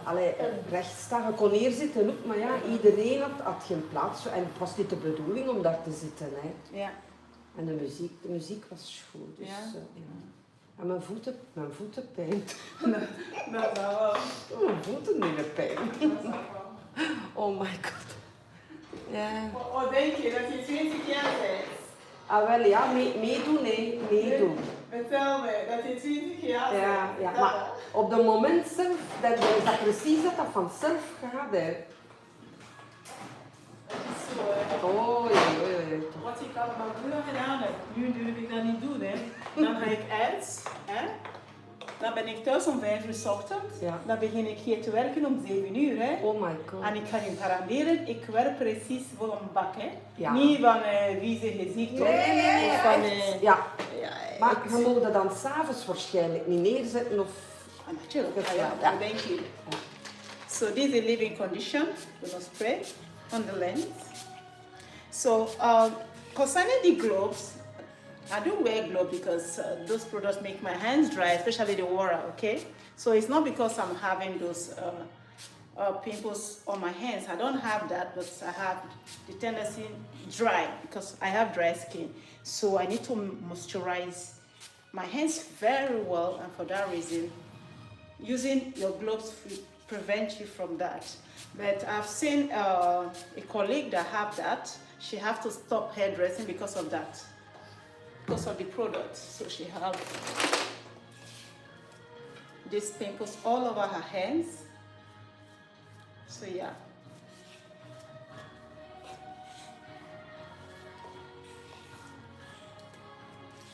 rechts staan. Je kon neerzitten ook, maar ja, iedereen had geen plaats. En het was niet de bedoeling om daar te zitten. Hè. Ja. En de muziek was goed. Dus, Ja. ja. En mijn voeten pijn. Dat zou wel. Mijn voeten doen pijn. Oh my god. Ja. Oh, denk je dat je 20 jaar bent? Ah wel, ja, meedoen, hè. Meedoen. Vertel me dat je 20 jaar bent. Ja, maar op het moment zelf, dat is dat precies dat vanzelf gaat. Hè. Dat is zo, hè. Oh, ja. Wat ik al met mijn broer gedaan heb, nu durf ik dat niet doen. Hè. Dan ga ik uit, hè. Dan ben ik thuis om 5 uur 's ochtends. Ja. Dan begin ik hier te werken om 7 uur. Hè. Oh my god. En ik kan je garanderen, ik werk precies voor een bak. Hè. Ja. Niet van wie ze gezicht of Nee, of van... Ja, ja, maar ik- je moet dat dan s'avonds waarschijnlijk niet neerzetten of... Ah, natuurlijk, Ja, ja, ja. dat denk je. So this is a living condition. We're gonna spray on the lens. So concerning the gloves, I do wear gloves because those products make my hands dry, especially the water. Okay, so it's not because I'm having those pimples on my hands. I don't have that, but I have the tendency dry because I have dry skin. So I need to moisturize my hands very well, and for that reason, using your gloves will prevent you from that. But I've seen a colleague that have that. She have to stop hairdressing because of that, because of the product. So she have these pimples all over her hands. So yeah.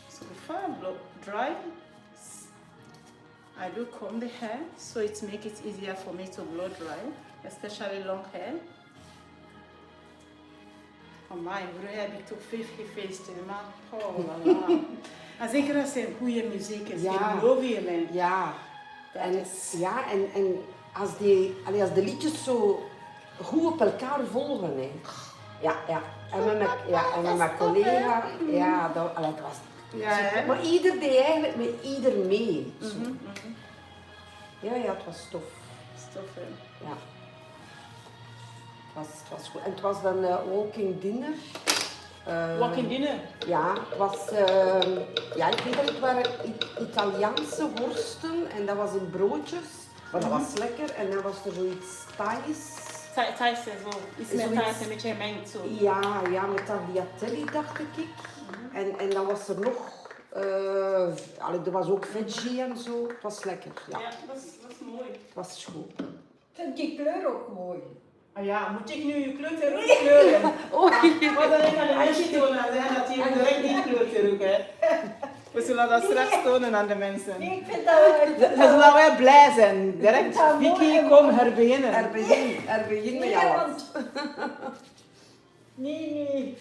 So before I blow dry, I do comb the hair, so it makes it easier for me to blow dry, especially long hair. Oh my, broer heb ik toch 50 feesten, maar oh la la. En zeker als er goede muziek is, Ja. ik geloof je man. Ja, Dat en, is... ja, en als de liedjes zo goed op elkaar volgen. Hè. Ja. En met mijn collega, ja, dat Ja, hè? Maar ieder deed eigenlijk met ieder mee. Zo. Ja, het was tof. Stof, hè? Ja. Het was goed. En het was dan walking dinner. Walking dinner. Ja, het was, ja, ik weet dat het waren Italiaanse worsten en dat was in broodjes. Maar dat was lekker. En dan was er zoiets Thais. Thais en zo. Iets met Zoiets. Thais en met je mengt zo. Ja, met tagliatelle dacht ik. En dan was er nog, er was ook veggie en zo. Het was lekker, ja. Ja, dat is mooi. Het was goed. Ik vind die kleur ook mooi. Ah ja, moet ik nu je kleur terug kleuren? Maar dan kan de mensen tonen dat je direct die kleur terug hè. We zullen dat straks tonen aan de mensen. Nee, ik vind dat... Ze zullen wel blij zijn. Direct, dat mooi Vicky, en- kom herbeginnen. Er begin met Nee, jou. want... Nee.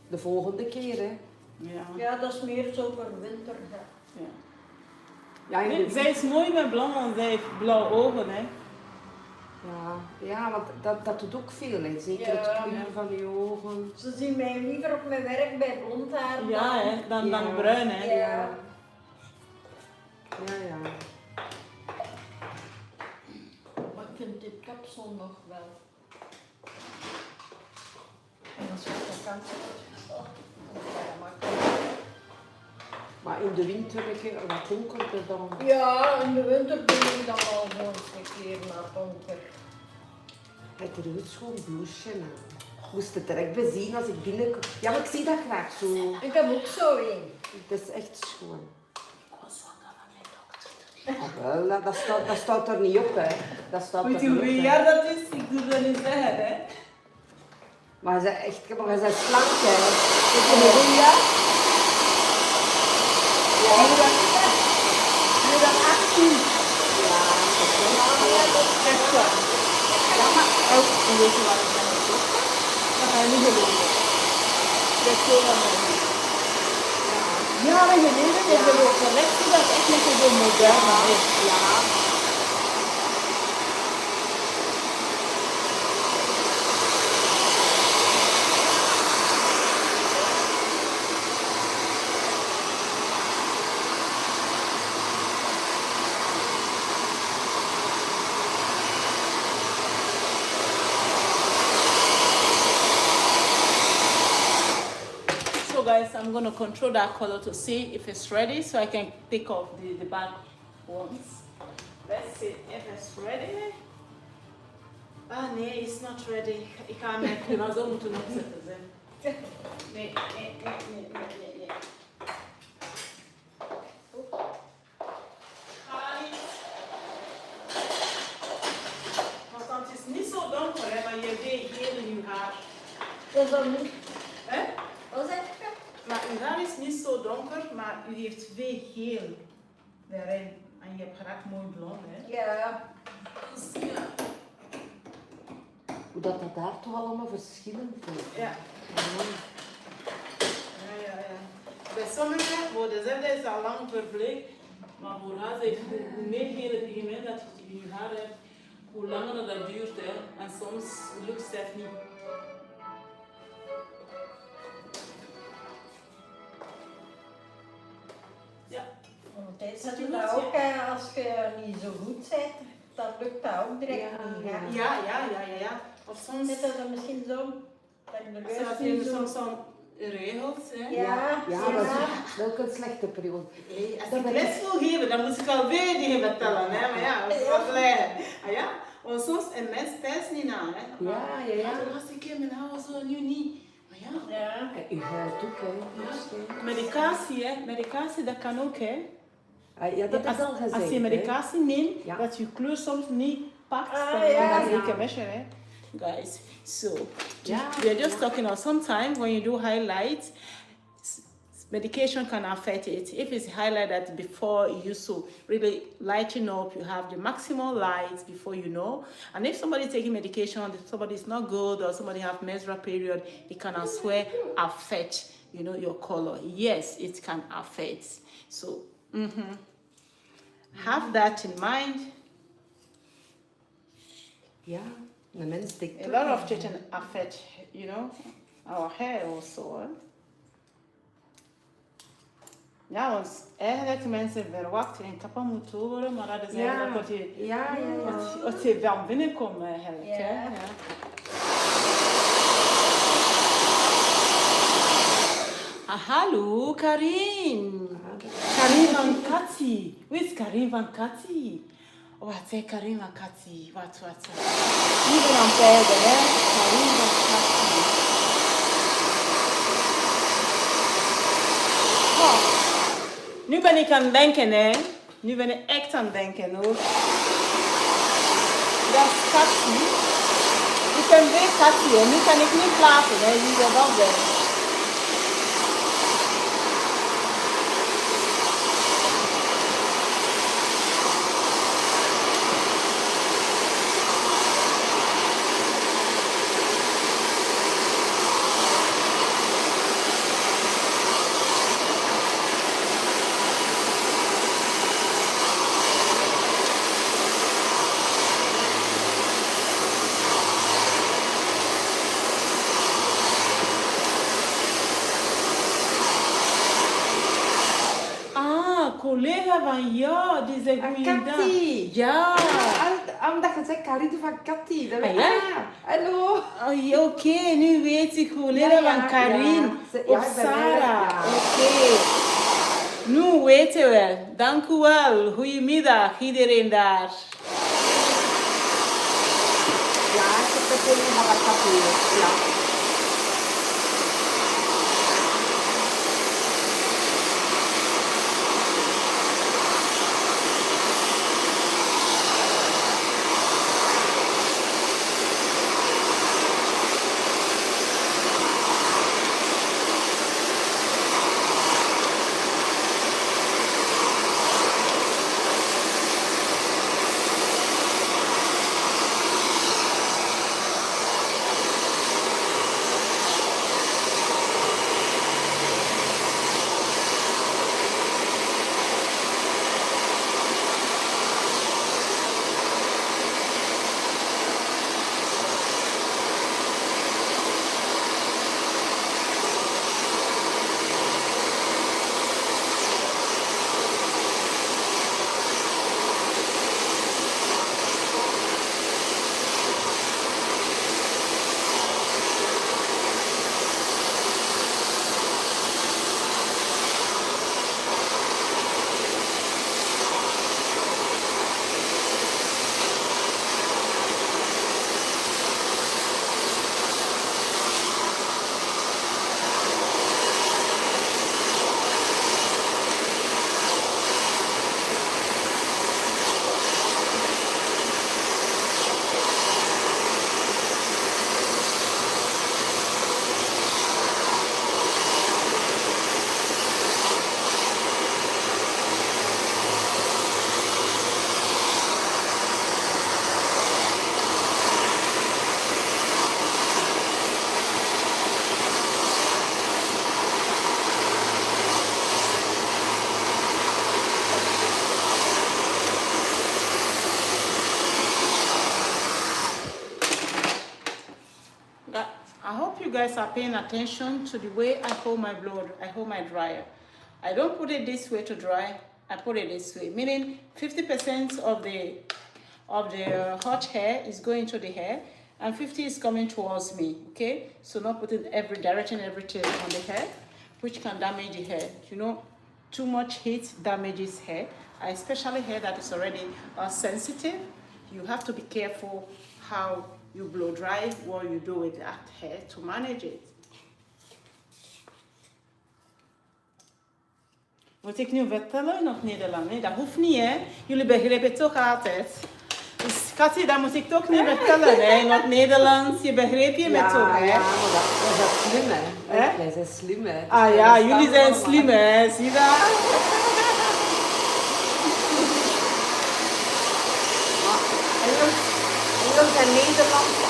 De volgende keer, hè. Ja. Ja, dat is meer zo voor winter. Hè. Ja. Ja, in de Nee, zij is mooi met blond, want zij heeft blauwe ogen hè. ja, want dat doet ook veel, hè. Zeker Ja. het kleur van je ogen. Ze zien mij liever op mijn werk bij blond haar Ja, hè, dan Ja. bruin hè. Ja. Ja. Maar ik vind dit kapsel nog wel. En als je op de kant zit. Oh, dat makkelijk. Maar in de winter een keer wat donkerder dan. Ja, in de winter doe ik dan al gewoon een keer naar donker. Het er een schoon blouseje aan. Ik moest het direct bezien als ik binnenkom. Ja, maar ik zie dat graag zo. Ik heb ook zo een. Het is echt schoon. Ah, wel, dat staat er niet op, hè. Dat staat Weet er je niet op, hoeveel hè. jaar dat is? Ik doe dat niet zeggen hè. Maar ze echt, maar ze is slank, hè. Weet je hoeveel jaar? Ja, Nu dan 18. ja, dat is wel. Echt waar. Ja, maar ook een beetje wat ik ben. Dat ga je niet geloven. Dat is zo van mij. Jaren geleden in de collectie dat echt niet zo modern is. Ja. So guys, I'm going to control that color to see if it's ready so I can take off the back ones. Let's see if it's ready. Ah nee, it's not ready. Ik ga mijn kleur zo moeten opzetten. Zeg. Nee. Ga niet. Want het is niet zo donker, hè, maar je weet heel in je haar. Dat is dan niet. Hè? Wat zeg je? Maar uw haar is niet zo donker, maar u heeft veel geel daarin. En je hebt graag mooi blond, hè? Ja. Dus, ja. Hoe dat daar toch allemaal verschillend is. Ja. Ja. Bij sommigen, voor dezelfde is al lang verbleekt, maar voor haar heeft hoe meer gele pigment dat je in je haar hebt, hoe langer dat duurt, hè? En soms lukt het niet. Ja. Want hij zegt je dat ook, als je niet zo goed bent, dan lukt dat ook direct niet. Hè. Ja. Of soms Zit dat dan misschien zo? Dat je de ze rust hebben niet zo... soms zo'n regels, hè? Ja. Dat is ook een slechte periode. Hey, als ik les wil geven, dan moet ik alweer die vertellen, hè? Maar ja, dat is wel blij. Ah ja? Want soms een mens thuis niet na, hè? Ja. De laatste keer mijn haar was zo, nu niet. Maar ja. Ja. En je huid ook, hè. Medicatie, hè? Medicatie, dat kan ook, hè? Ja, dat is al gezegd, Als je medicatie neemt, Ja. dat je kleur soms niet pakt, dan ja. is het een mesje, hè? Guys, so Ja. we're just talking about sometimes when you do highlights, medication can affect it. If it's highlighted before you used to really lighten up, you have the maximal light before you know. And if somebody taking medication, if somebody is not good or somebody have menstrual period, it can as well affect, your color. Yes, it can affect. So have that in mind. Ja, een mens denkt A lot of things affect, our hair also. Ja, want eigenlijk mensen verwachten in kapot moeten horen, maar dat is eigenlijk Ja. wat je wel binnenkomt eigenlijk. Ja. Hè? Ja. Hallo, Karin. Karin van Katty. Wie is Karin van Katty? Wat is Karin van Katty? Wat? Ik ben aan het kijken, hè. Karin van Katty. Oh. Nu ben ik aan het denken, hè. Nu ben ik echt aan het denken, hoor. Dat is Katty. Ik ben weer Katty, hè. Nu kan ik niet plaatsen, hè. Wie dat wel zijn. Collega van jou, die zegt Katty. Ja. Omdat je zegt Karin van Katty. Hallo. Oh, oké, nu weet ik collega van Karin of Sarah. Oké. Nu weten we. Dank u wel. Goedemiddag iedereen daar. Ja, ik heb het collega van Katty. Ja. I hope you guys are paying attention to the way I hold my dryer. I don't put it this way to dry. I put it this way, meaning 50% of the hot hair is going to the hair, and 50 is coming towards me. Okay, so not putting directing everything on the hair, which can damage the hair. You know, too much heat damages hair, especially hair that is already sensitive. You have to be careful how you blow dry what you do with that hair to manage it. Moet ik nu vertellen in het Nederlands? Nee, dat hoeft niet, hè? Jullie begrijpen het toch altijd. Dus Katty, dat moet ik toch niet vertellen, hè? In het Nederlands, je begrijpt je me toch, hè? Ja, maar dat is slim, hè? Wij zijn slim, hè? Ah ja, jullie zijn slim, hè? Zie je dat? Engels en Nederlands,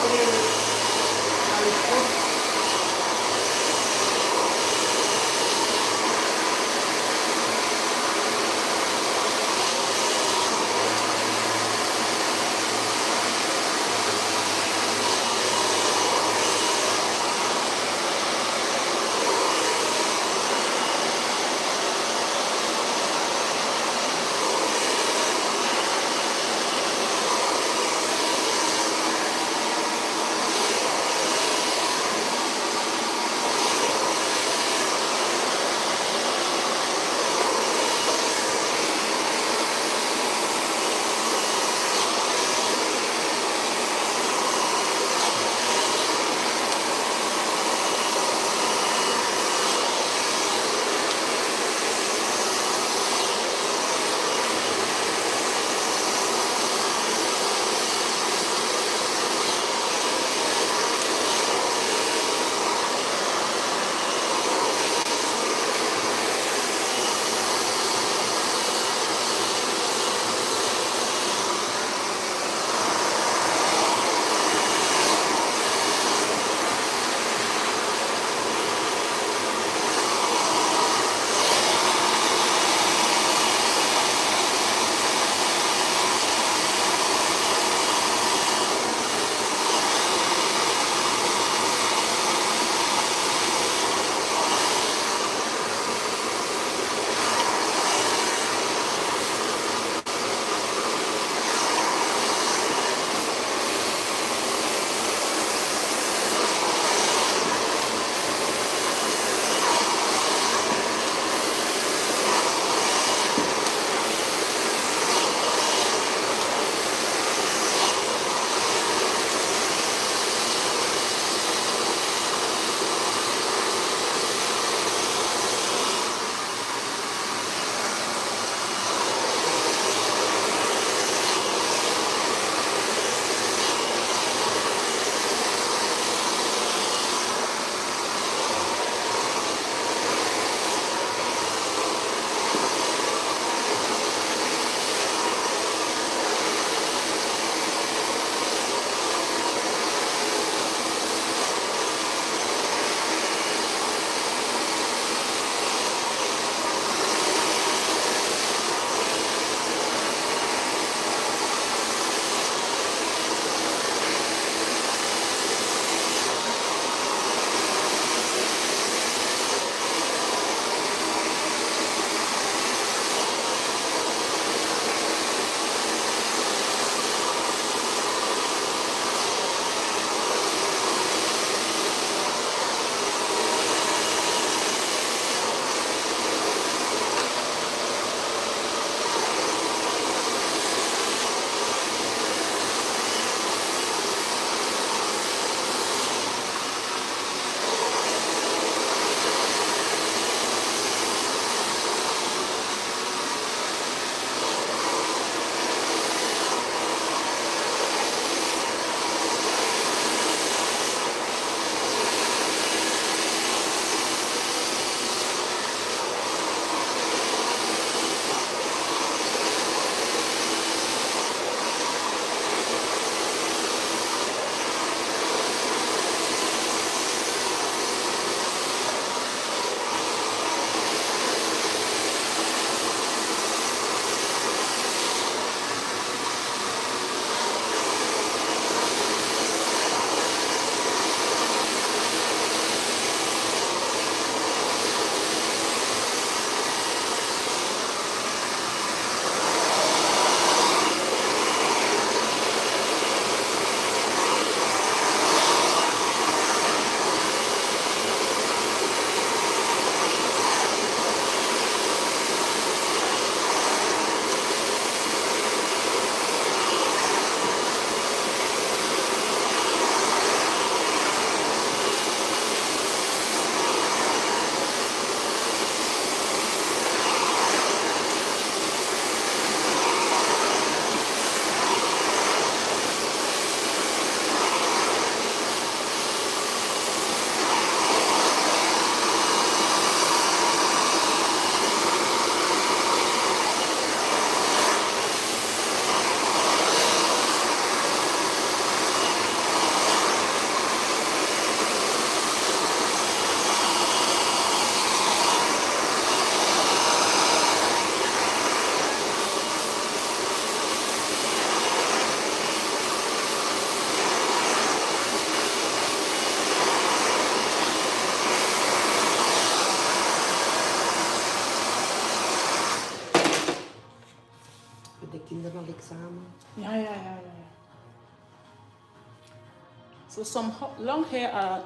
So some long hair are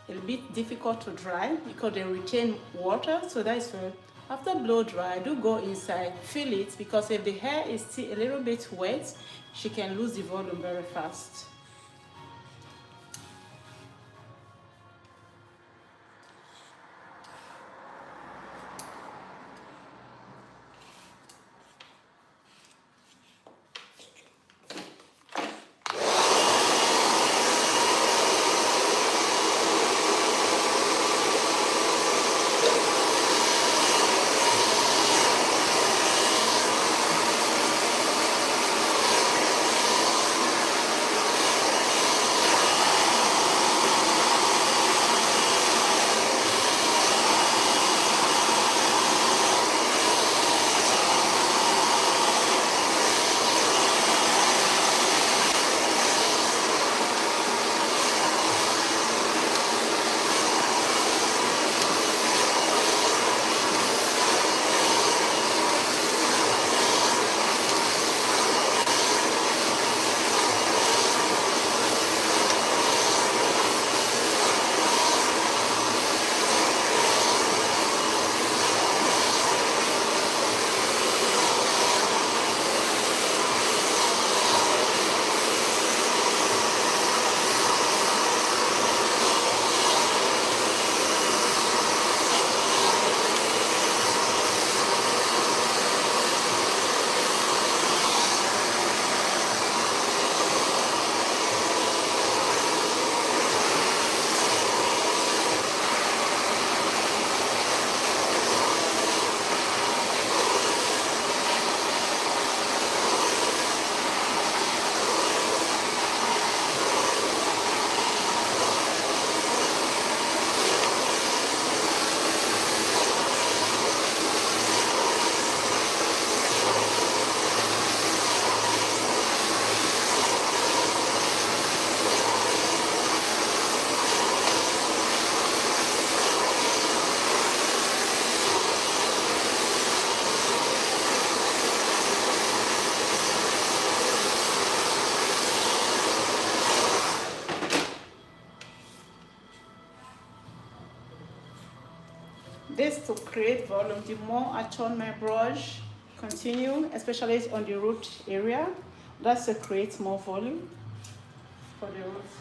a bit difficult to dry because they retain water. So that's why after blow dry, do go inside, feel it, because if the hair is still a little bit wet, she can lose the volume very fast. This to create volume. The more I turn my brush, continue, especially on the root area, that's to create more volume for the roots.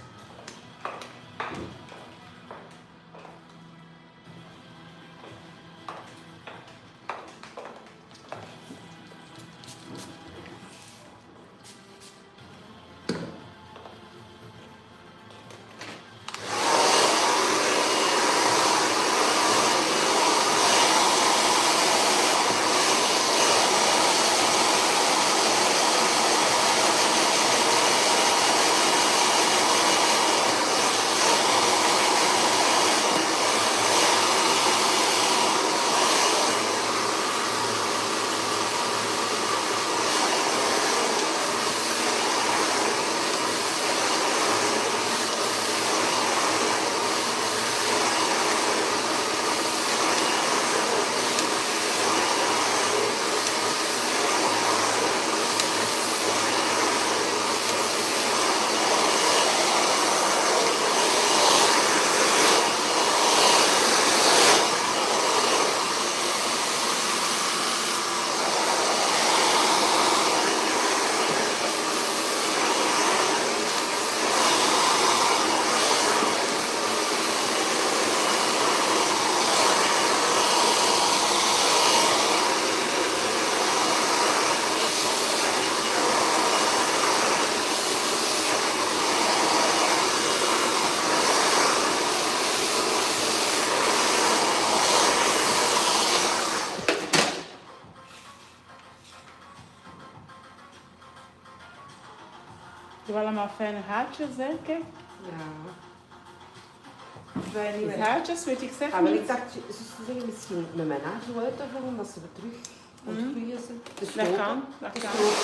Je wil allemaal fijne haartjes, hè? Kijk. Ja. Die haartjes, weet ik zelf Ah, wel, niet. ik dacht, ze zeggen misschien met mijn haar zo uit te vallen, dat ze weer terug ontgroeien ze. Dus Dat lopen. kan, dat Dus kan. lopen.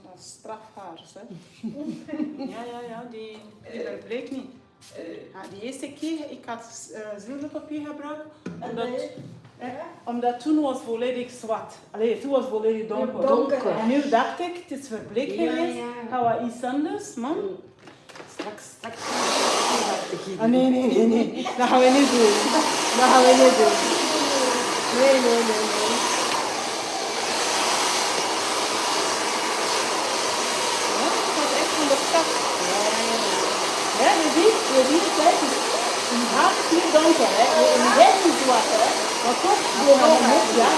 Dat is strafhaar, hè? Ja, die verbleekt niet. Ja, die eerste keer, ik had zilverpapier gebruikt, omdat toen was volledig zwart. Allee, toen was volledig donker. Donker. En nu dacht ik, het is verbleekt geweest, gaan we iets anders, man. Straks. Ah, nee. Dat gaan we niet doen. Nee. Ja, dat was echt van de stad. Ja, je ziet het, hè. Het gaat niet donker, hè. Het is niet zwart, hè. Maar toch, ja.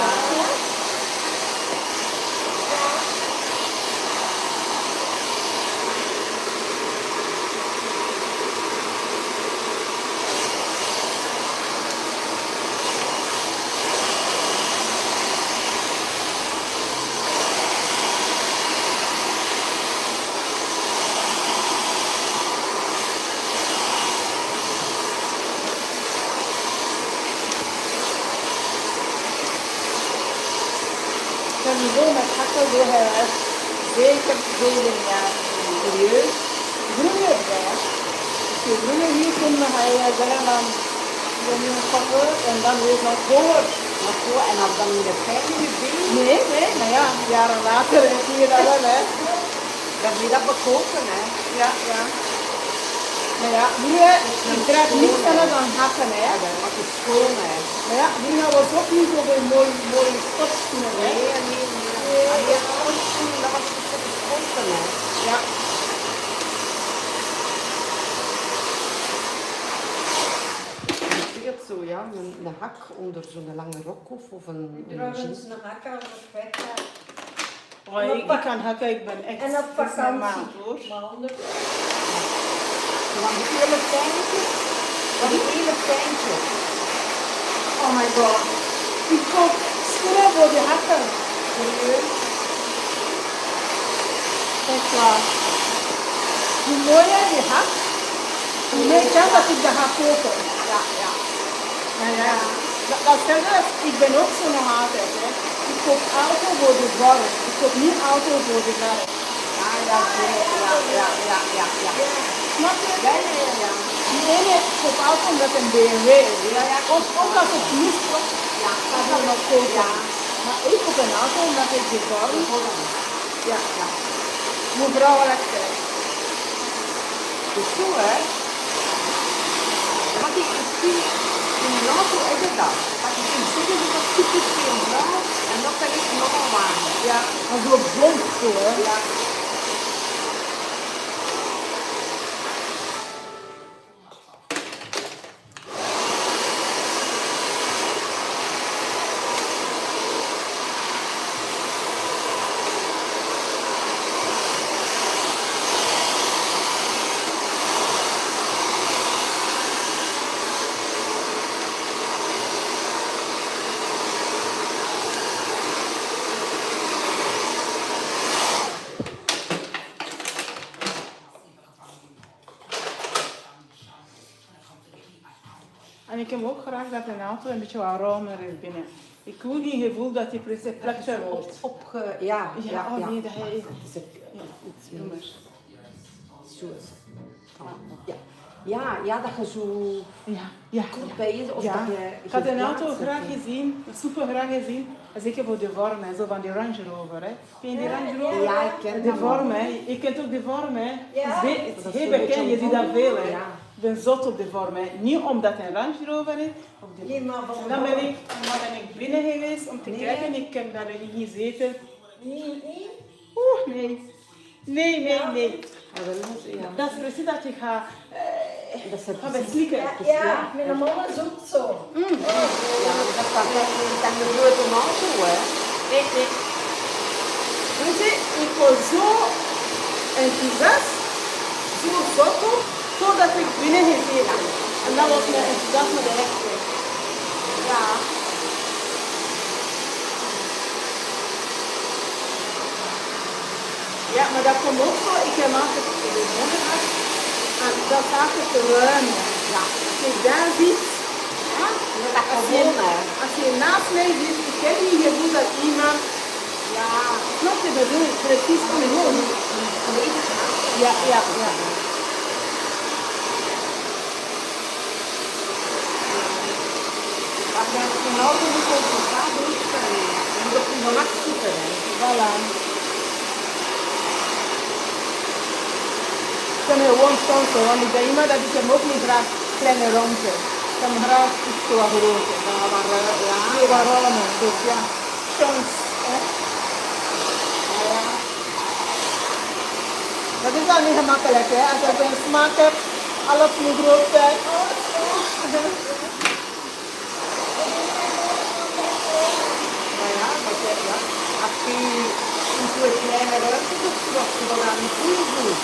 Het niveau met hakken wil hij uit zeker 2 jaar serieus. Groener, ja. Als je groener hier komt, dan ga je zeggen van je moet een pakken en dan weer nog hoger. En als dan weer een pijn in je been, Nee, maar ja, jaren later zie je dat wel, hè. dan moet je dat bekopen, hè. Ja. Maar ja, nu hè, je krijgt niets anders dan hakken, hè. Dat is schoon, hè. Maar ja, nu gaan we ook niet zo weer mooie sportschoenen, hè. Nee. Alleen sportschoenen, dat was voor de sporten, hè. Ja. Ik zeg het zo, ja, een hak onder zo'n lange rok of een Trouwens, jeans. een hak als het weg gaat. Oh, ik kan hakken, ik ben echt En op vakantie. maat, hoor. Maar anders. Van die hele pijntjes. Van die hele pijntjes. Oh my god. Ik koop schoenen voor de hakken. Serieus? Echt waar. Hoe mooier je hak, hoe meer kans dat ik dat ga kopen. Ja. Maar ja, dat zeggen we, ik ben ook zo nog altijd. Hè. Ik koop auto voor de vorm. Ik koop niet auto voor de werk. Ja. Snap je? Ja. Die ene koopt auto omdat het een BMW is. Ook als het niet klopt, kan ik nog kopen. Maar ik koop een auto omdat ik de vorm. Ja. Moet vrouwelijk zijn. Dus zo, hè. Wat ik misschien in een auto heb ik dat. Dat ik kan zeggen dat dat typisch geen vrouw en dat er is nog een wagen. Ja, maar zo blond zo, hè. Ja. En ik heb ook graag dat een auto een beetje wat ruimer is binnen. Ik wil geen gevoel dat die precies plekje op. Ja. Oh nee, dat is Het is iets nummers. zo. Ja, dat je zo Ja. kort bij is. Of Ja. dat je Ik had een auto geplaatst graag hebt. gezien, super graag gezien. Zeker voor de vorm, hè, zo van die Range Rover. Hè. Ken je die Range Rover? Ja, ik ken De dat vorm, wel. hè. Je kent ook de vorm, hè. Ja. Het is Dat is heel zo'n bekend, beetje je ziet dat veel, hè. ja. Ik ben zot op de vorm, hè. Niet omdat het een Range Rover is. Op de... Nee, maar En dan ben ik binnen geweest om te kijken. Ik heb daar niet gezeten. Nee. Oeh, nee. Nee. Ja. Dat is precies dat je gaat Dat is het gaan beslikken. Ja, mijn man is ook zo. Ja, dat staat dan de grote auto, hè. Nee. Weet je, ik was zo enthousiast, zo zot op, totdat ik binnen gezeten. En dat was mijn enthousiasme de rechte. dat komt ook zo. Ik heb altijd de donderdag. En dat is altijd te ruimen. Ja. Als je daar zit, ja, Dat gewoon, hè. als je naast mij zit, ik heb niet het gevoel dat iemand, ja, snap je bedoel, precies om het doen. Ja, ja, ja. Als je een auto moet op staat, dan moet je op je gemak zitten. Voilà. Ik kan gewoon stansen, want ik ben iemand dat ik hem ook niet graag kleine ruimte. Ik heb hem graag iets te wat groter. Heel wat ruimer. Dus ja, chance. Hè. Ja. Dat is al niet gemakkelijk, hè. Als je een smaak hebt, alles moet groot zijn. Maar ja, dat is ja. Als je in zo'n kleine ruimte zit, dan je dat aan niet goed doen.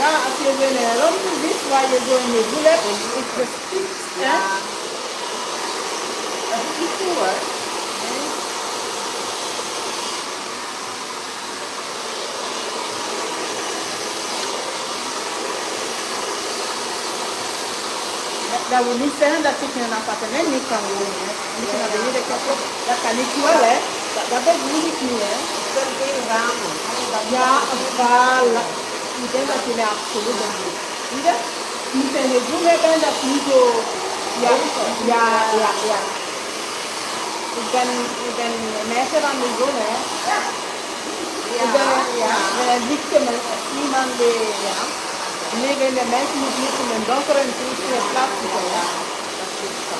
Ja, als je in een ruimte zit waar je zo een gevoel hebt, is het spits, hè. Dat is niet goed, hè. Dat wil niet zeggen dat ik in een appartement niet kan wonen. Hè. Als je naar beneden kijkt, dat kan ik wel, hè. Dat bedoel ik niet, hè. Dat is veel ramen. Ja, voilà. Ik denk dat je mij absoluut bedoelt. Zie je? Je moet een gevoel hebben dat niet zo... Ja, ja, ja, ja. Ik ben een meisje van de zon, hè. Ik ben een victim, iemand die, ja. Nee, de mensen moeten niet in een donkere en triestige plaats zitten, ja. Dat is zo.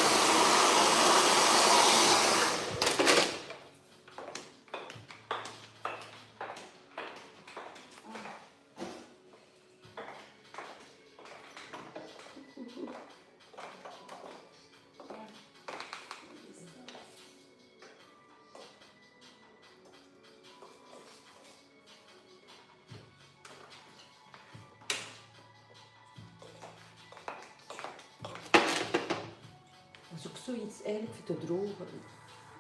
Dat is ook zoiets eigenlijk voor te drogen.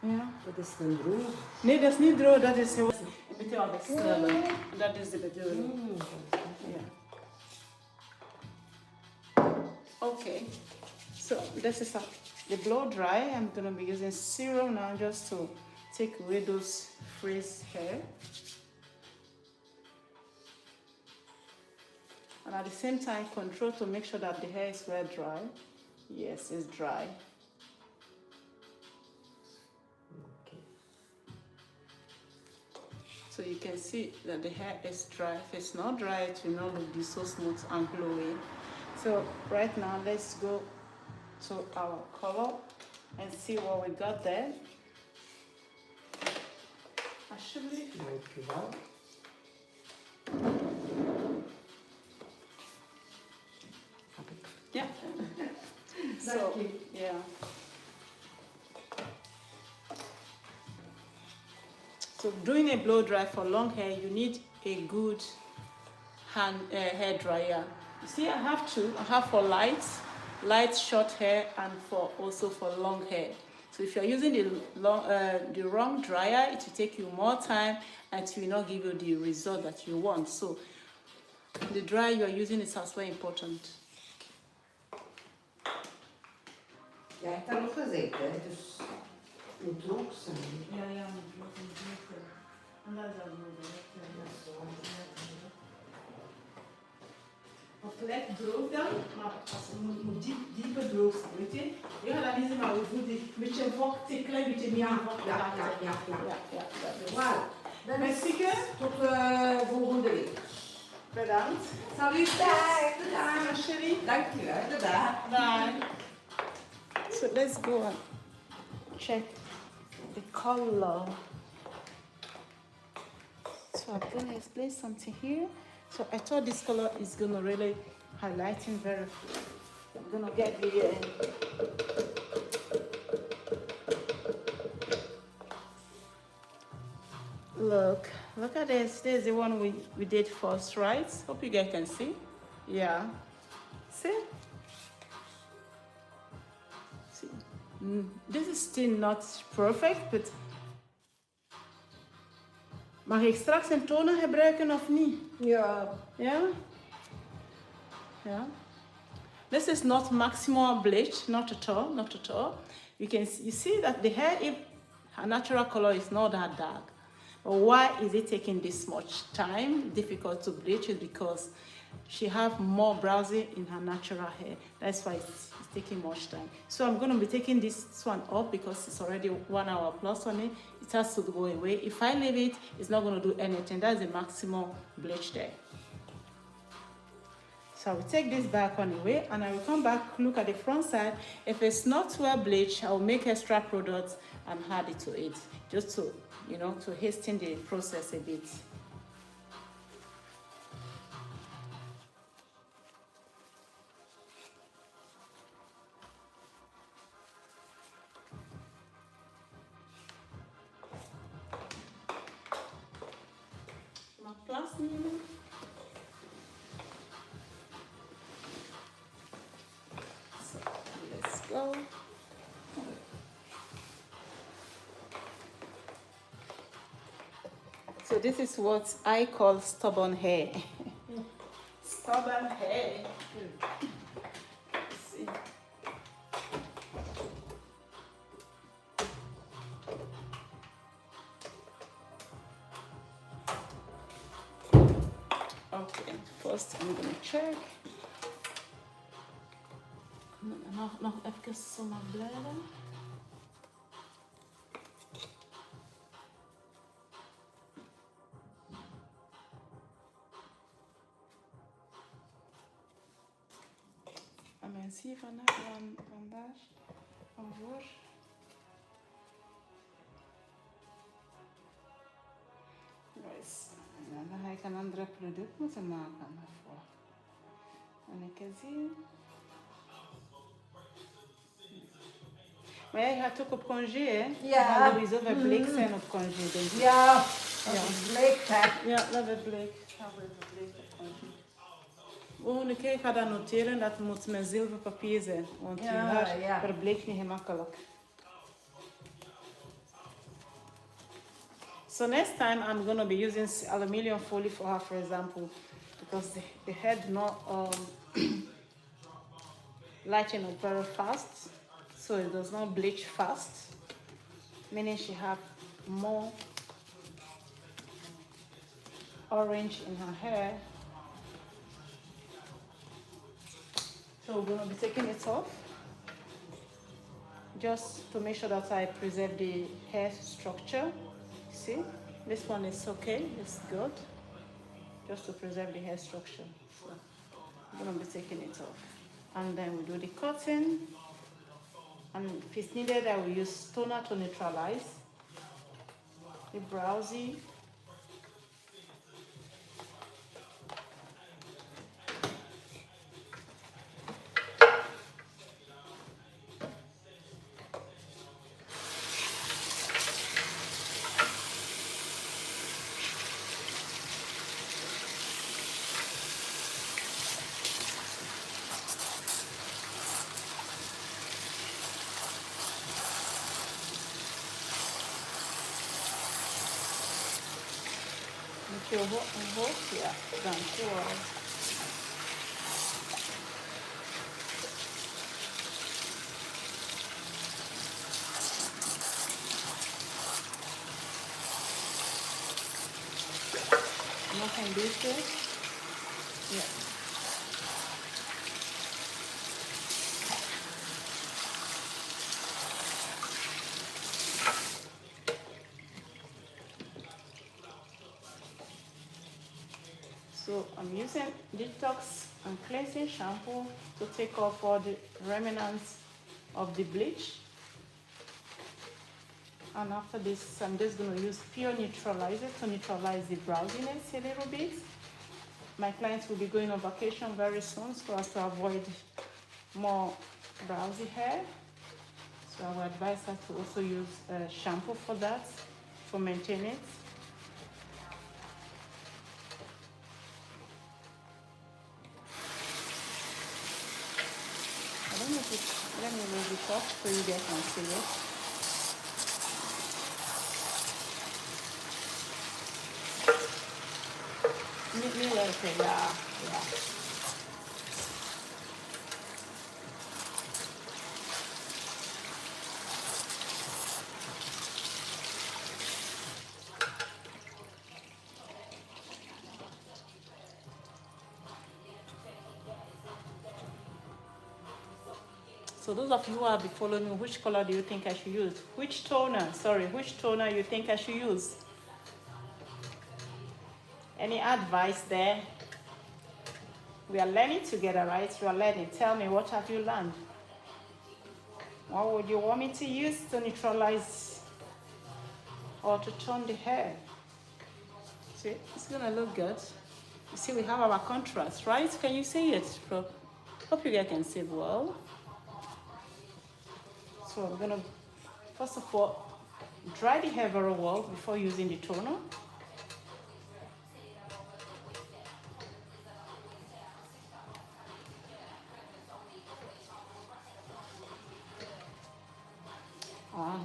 Ja. Dat is een droog. Nee, dat is niet droog, dat is gewoon een beetje aan het stellen. Dat is de bedoeling. Ja. Okay, so this is the blow dry. I'm going to be using serum now just to take away those frizz hair. And at the same time, control to make sure that the hair is well dry. Yes, it's dry. Okay. So you can see that the hair is dry. If it's not dry, it will not look so smooth and glowy. So right now, let's go to our color and see what we got there. Actually, Dankjewel. yeah. So, yeah. So doing a blow dry for long hair, you need a good hair dryer. You see, I have two. I have for light short hair, and also for long hair. So if you're using the wrong dryer, it will take you more time and it will not give you the result that you want. So the dryer you are using is as well important. Jij hebt dat nog gezegd, hè? Dus het moet droog zijn. Ja, en dat is ook of gelijk droog dan, maar als het moet dieper droog zijn, weet je? Je gaat dat niet zien, maar we doen dit een beetje vocht, een klein beetje meer vocht. Ja. Wauw. Dan is tot volgende week. Bedankt. Salut, Dag, chérie. Dankjewel, bedankt. Bye. So let's go and check the color. So I'm going to explain something here. So I thought this color is going to really highlighting very. I'm going to get the. Look at this. This is the one we did first, right? Hope you guys can see. Yeah. See? This is still not perfect, but mag ik straks een toner gebruiken of niet? Ja. Yeah? Yeah. This is not maximal bleach, not at all, not at all. You see that the hair, if her natural color is not that dark. But why is it taking this much time, difficult to bleach? Is because she have more browsing in her natural hair. That's why it's taking much time. So I'm going to be taking this one off because it's already 1 hour plus on it. It has to go away. If I leave it, it's not going to do anything. That's the maximum bleach there. So I will take this back on away and I will come back, look at the front side. If it's not well bleached, I will make extra products and add it to it, just to, to hasten the process a bit. My plastic. Let's go. So this is what I call stubborn hair. Stubborn hair. Let's see. Okay, first I'm gonna check. Nog even zomaar blijven. En mijn zie vandaag voor. Right. En dan ga ik een ander product moeten maken daarvoor. En ik kan zien. Maar jij gaat ook op congé, hè? Ja. Sowieso bij bleek zijn op congé, denk ik. Ja, dat is bleek, hè. Ja, dat is bleek. Dat is bleek op congé. Volgende keer ga ik dat noteren, dat moet met zilverpapier zijn. Want je haar verbleekt niet gemakkelijk. So next time I'm going to be using aluminium foil for her, for example, because the hair do not lighten up very fast, so it does not bleach fast, meaning she have more orange in her hair. So we're going to be taking it off, just to make sure that I preserve the hair structure. See, this one is okay, it's good, just to preserve the hair structure. So I'm going to be taking it off. And then we do the cutting, and if it's needed, I will use toner to neutralize the browsy. Your hook, yeah, done. Sure. Nothing this. Yeah. So I'm using detox and cleansing shampoo to take off all the remnants of the bleach. And after this, I'm just going to use pure neutralizer to neutralize the browsiness a little bit. My clients will be going on vacation very soon, so as to avoid more browsy hair. So I would advise her to also use shampoo for that, to maintain it. I don't know let me raise it up so you guys can see it. Me like it, yeah. So those of you who have been following me, which color do you think I should use? Which toner you think I should use? Any advice there? We are learning together, right? You are learning. Tell me, what have you learned? What would you want me to use to neutralize or to tone the hair? See, it's gonna look good. You see, we have our contrast, right? Can you see it? Hope you guys can see it well. So we're gonna, first of all, dry the hair very well before using the toner.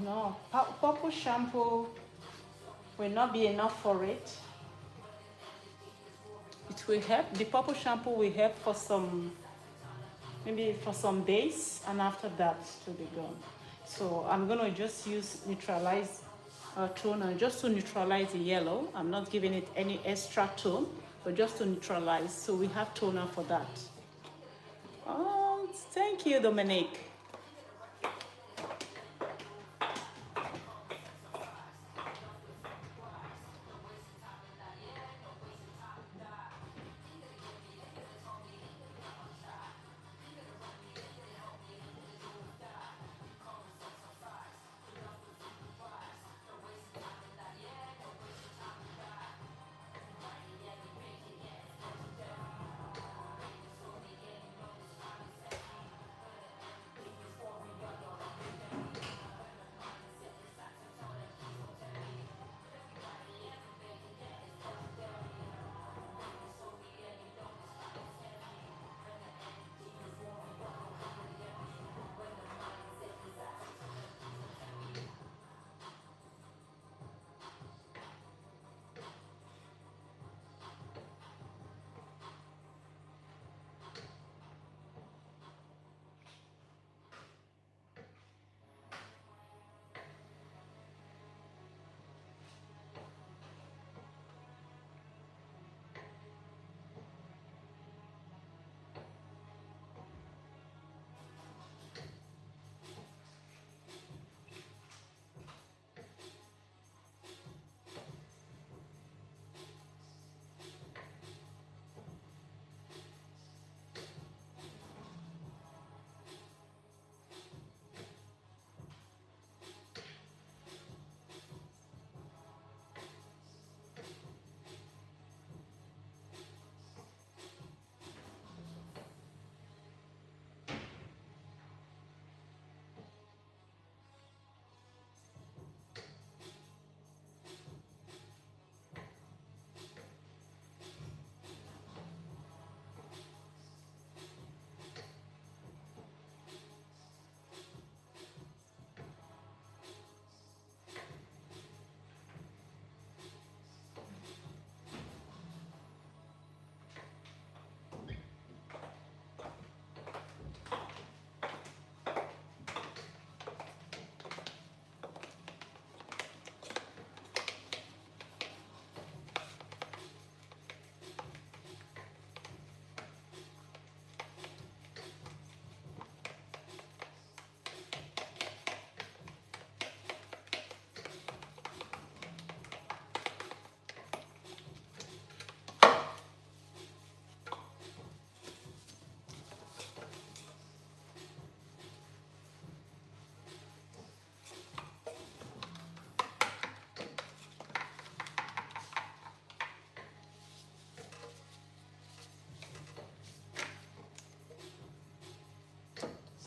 No, purple shampoo will not be enough for it. It will help, the purple shampoo will help for some, maybe for some days, and after that to be gone. So I'm gonna just use neutralize toner just to neutralize the yellow. I'm not giving it any extra tone, but just to neutralize. So we have toner for that. Oh, thank you, Dominique.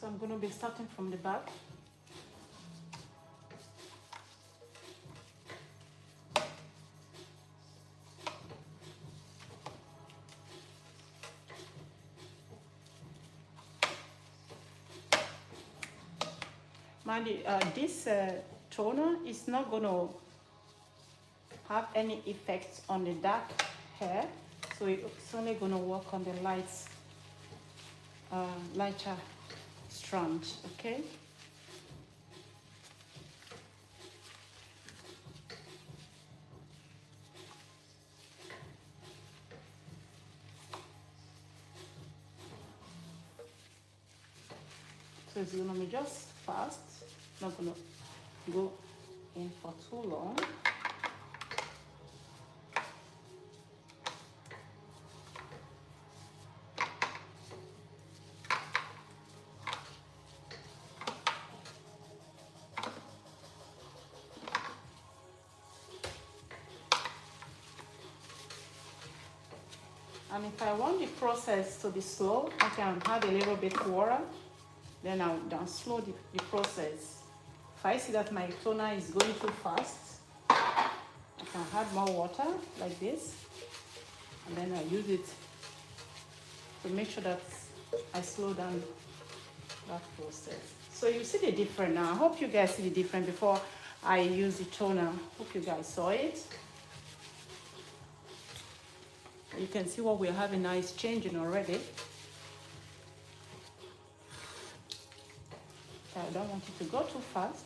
So I'm going to be starting from the back. mind you, this toner is not going to have any effect on the dark hair, so it's only going to work on the lighter strands, okay? So it's gonna be just fast, not gonna go in for too long. And if I want the process to be slow, I can add a little bit water, then I'll down slow the process. If I see that my toner is going too fast, I can add more water like this, and then I use it to make sure that I slow down that process. So you see the difference now. I hope you guys see the difference before I use the toner. Hope you guys saw it. You can see what we're having now is changing already. I don't want it to go too fast.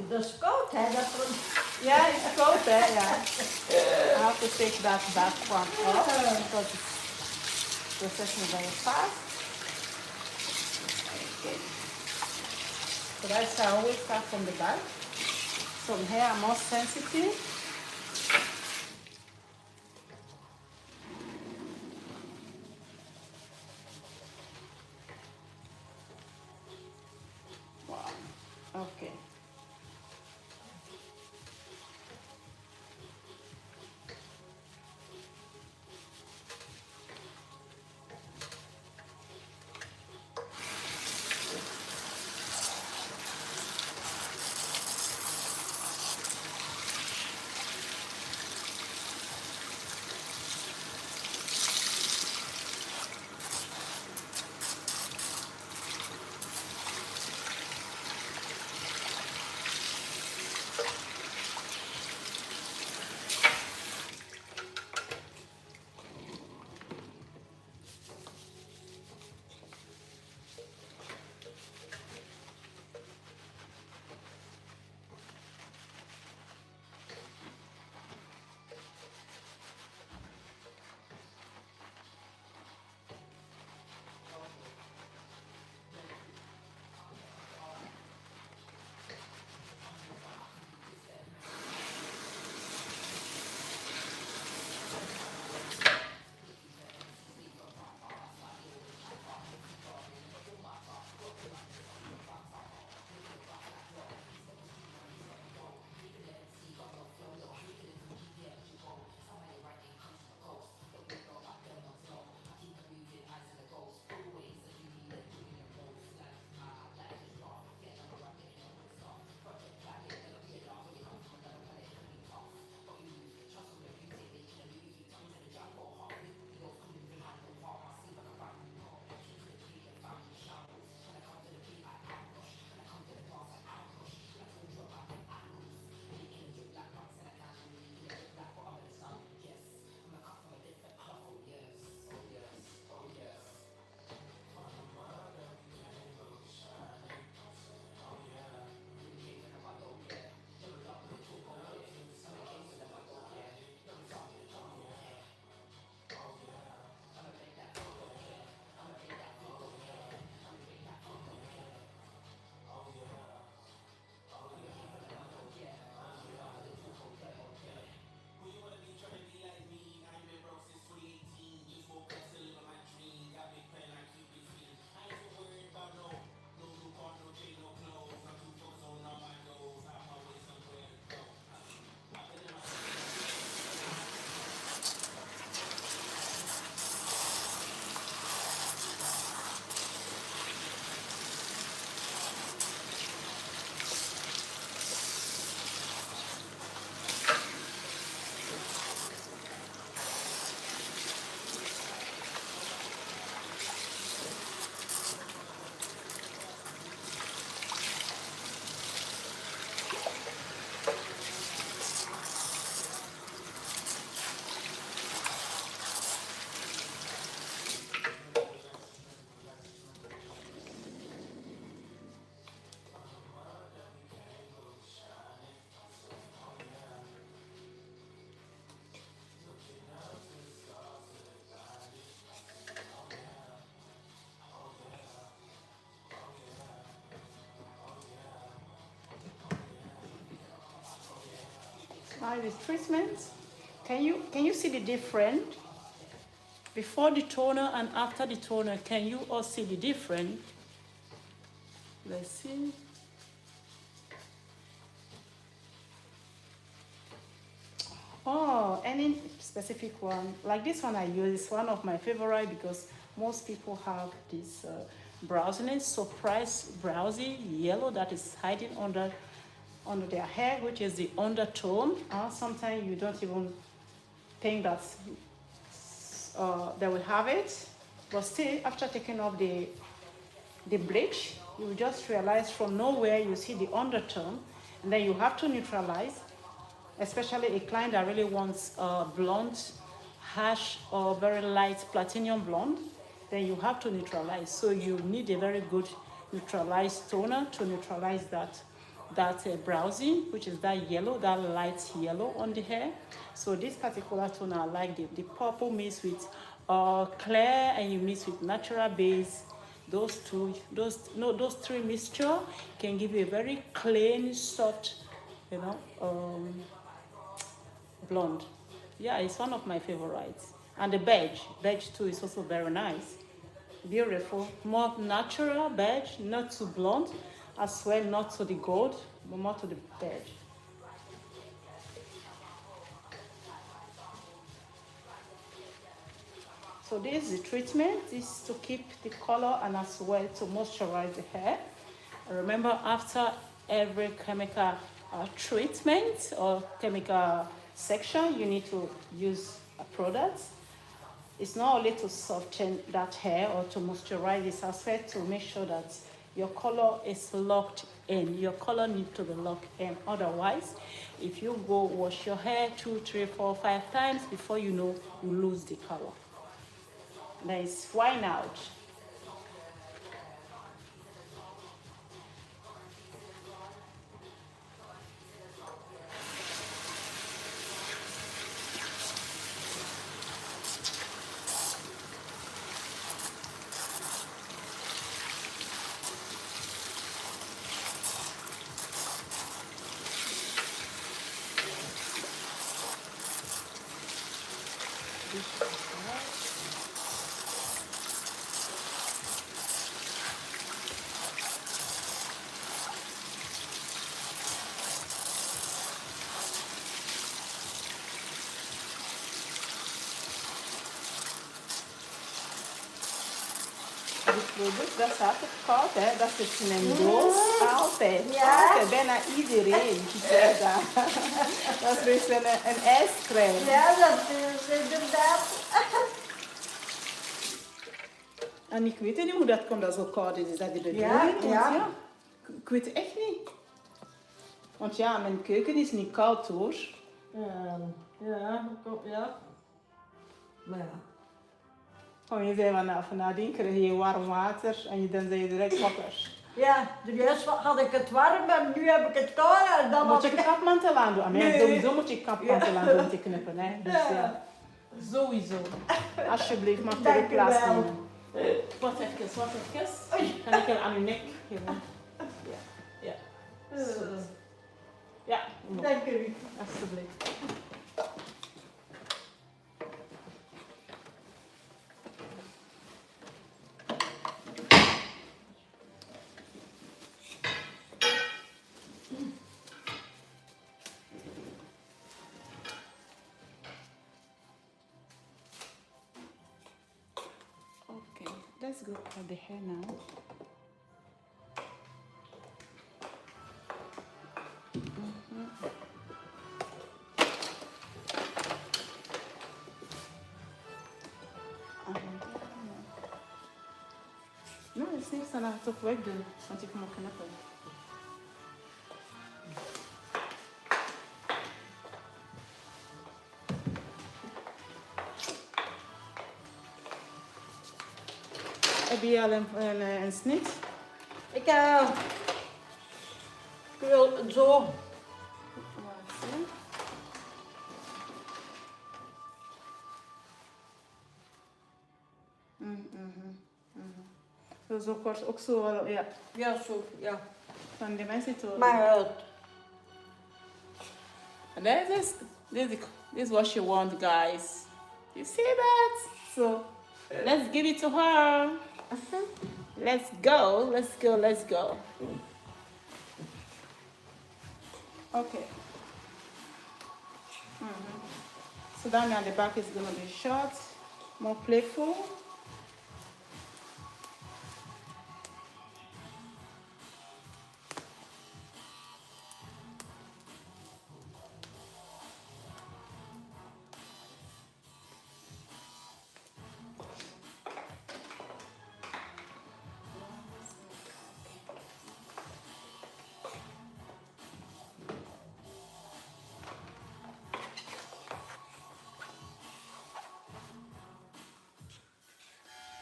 De scout, hè? Yeah, it's cold there, yeah. I have to take that back one off because it's processing very fast. Okay. So that's how I always start from the back. Some hair are more sensitive. Wow. Okay. Now this treatment, can you see the difference? Before the toner and after the toner, can you all see the difference? Let's see. Oh, any specific one? Like this one I use is one of my favorite because most people have this browsiness, surprise browsy yellow that is hiding under their hair, which is the undertone. Sometimes you don't even think that they will have it, but still after taking off the bleach, you just realize from nowhere you see the undertone, and then you have to neutralize, especially a client that really wants blonde, harsh or very light platinum blonde, then you have to neutralize. So you need a very good neutralized toner to neutralize that browsing, which is that yellow, that light yellow on the hair. So this particular toner, I like the purple mixed with clear, and you mix with natural base. Those three mixture can give you a very clean, soft, blonde. Yeah, it's one of my favorites. And the beige too is also very nice, beautiful, more natural beige, not too blonde, as well not to the gold, but more to the beige. So this is the treatment. This is to keep the color and as well to moisturize the hair. Remember, after every chemical treatment or chemical section, you need to use a product. It's not only to soften that hair or to moisturize it, as well to make sure that your color is locked in. Your color needs to be locked in. Otherwise, if you go wash your hair 2, 3, 4, 5 times, before you know, you lose the color. That is why out. Product, dat staat op koud, hè? Dat zit in een doos, altijd. Ja. Altijd, bijna iedereen zegt dat. Dat is dus een ijscream. Ja, dat is inderdaad. En ik weet niet hoe dat komt dat zo koud is. Is dat de bedoeling? Ja, Want ja. Ik weet het echt niet. Want ja, mijn keuken is niet koud hoor. Ja. Maar ja. Gewoon je zei van nadien krijg je warm water en dan ben je direct wakker. Ja, eerst had ik het warm en nu heb ik het koud en dan Moet had je ik... kapmantel aan doen? Nee. Sowieso moet je kapmantel aan doen te knippen. Hè? Dus Ja. ja, sowieso. Alsjeblieft, mag Dank je u de plaats wel. nemen. Wat even. Kan ik er aan uw nek geven? Ja. Ja, Dank u. alsjeblieft. Okay, let's go cut the hair now. No, het is niks aan het toch wegdoen, want ik moet knippen. Heb je al een snit? Ik wil het zo. Zo kort, ook zo wel, ja. Ja, zo, ja. Van die mensen toch. Maar And then this is what she wants, guys. You see that? So let's give it to her. Let's go, let's go, let's go. Okay. So down at the back is gonna be short, more playful.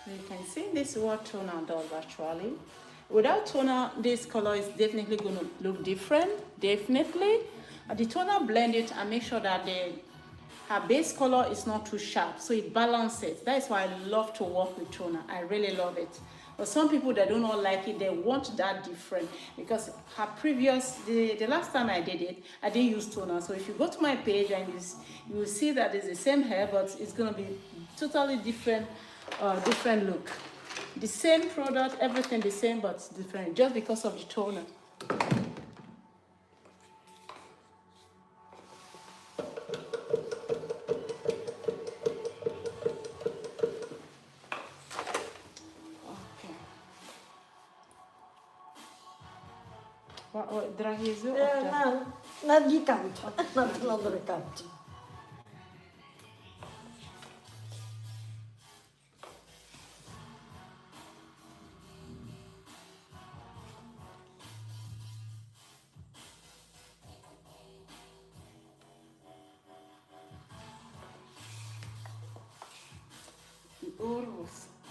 You can see this is what toner does actually. Without toner, this color is definitely going to look different, definitely. The toner blend it and make sure that her base color is not too sharp, so it balances. That's why I love to work with toner. I really love it. But some people that do not like it, they want that different, because her previous, the last time I did it, I didn't use toner. So if you go to my page and you will see that it's the same hair, but it's going to be totally different. Different look. The same product, everything the same, but different, just because of the toner. Okay. Wat draag je zo? Naar die kant, naar de andere kant.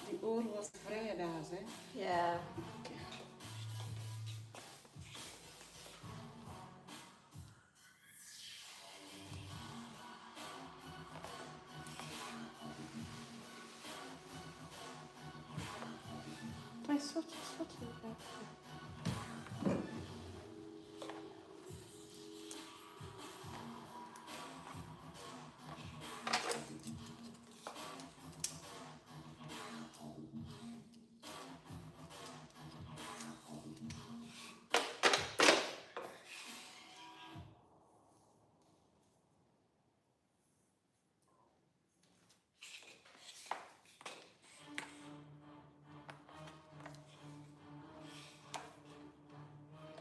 Die oor was vrijdags, hè? Ja. Okay. Mas solta.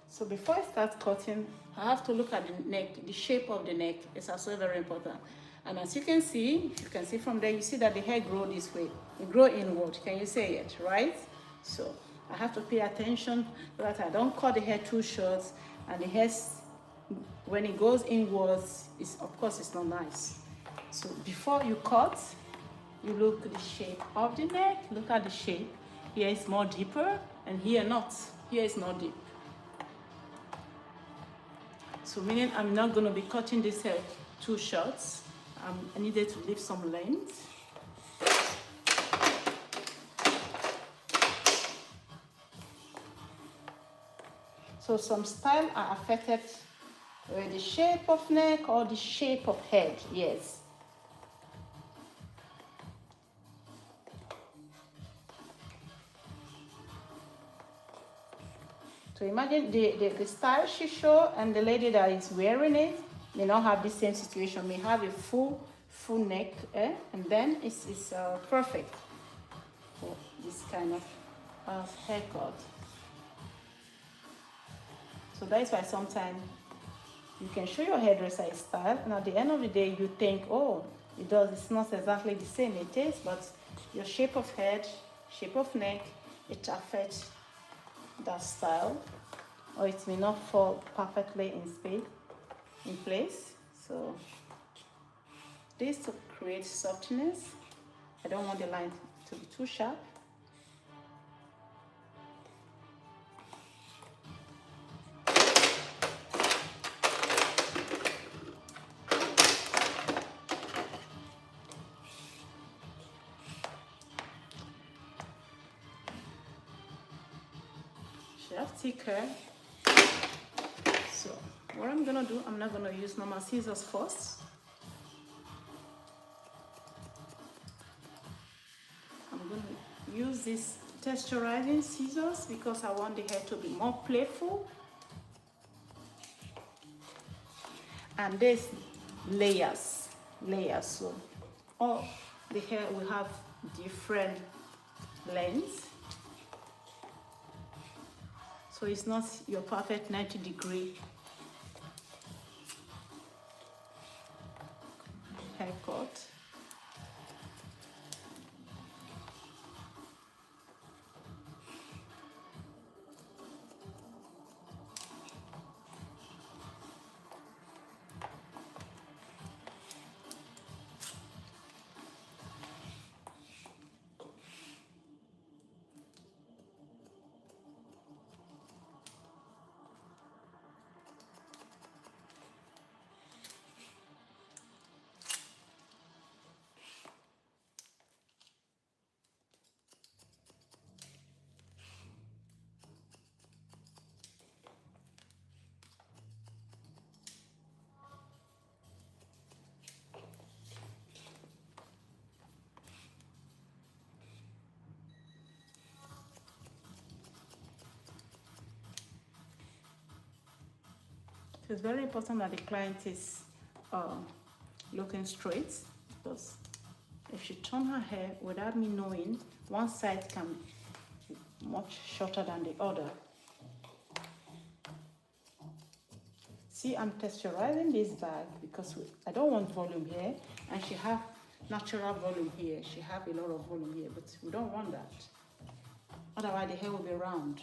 So before I start cutting, I have to look at the neck, the shape of the neck is also very important. And as you can see, if you can see from there, you see that the hair grow this way. It grow inward, can you see it, right? So I have to pay attention that I don't cut the hair too short, and the hair, when it goes inwards, of course it's not nice. So before you cut, you look at the shape of the neck, look at the shape. Here is more deeper, and here not. Here is not deep. So meaning I'm not going to be cutting this hair too short. I needed to leave some length. So some style are affected with the shape of neck or the shape of head, yes. So imagine the style she showed and the lady that is wearing it may not have the same situation, may have a full neck, and then it's perfect for this kind of haircut. So that's why sometimes you can show your hairdresser a style, and at the end of the day you think, oh, it's not exactly the same. It is, but your shape of head, shape of neck, it affects that style, or it may not fall perfectly in place. So this to create softness. I don't want the line to be too sharp. She have thick hair, so what I'm gonna do, I'm not gonna use normal scissors first. I'm gonna use this texturizing scissors because I want the hair to be more playful. And there's layers, so all the hair will have different lengths. So it's not your perfect 90-degree haircut. So it's very important that the client is looking straight, because if she turn her hair without me knowing, one side can be much shorter than the other. See, I'm texturizing this bag because I don't want volume here, and she have natural volume here. She have a lot of volume here, but we don't want that. Otherwise, the hair will be round.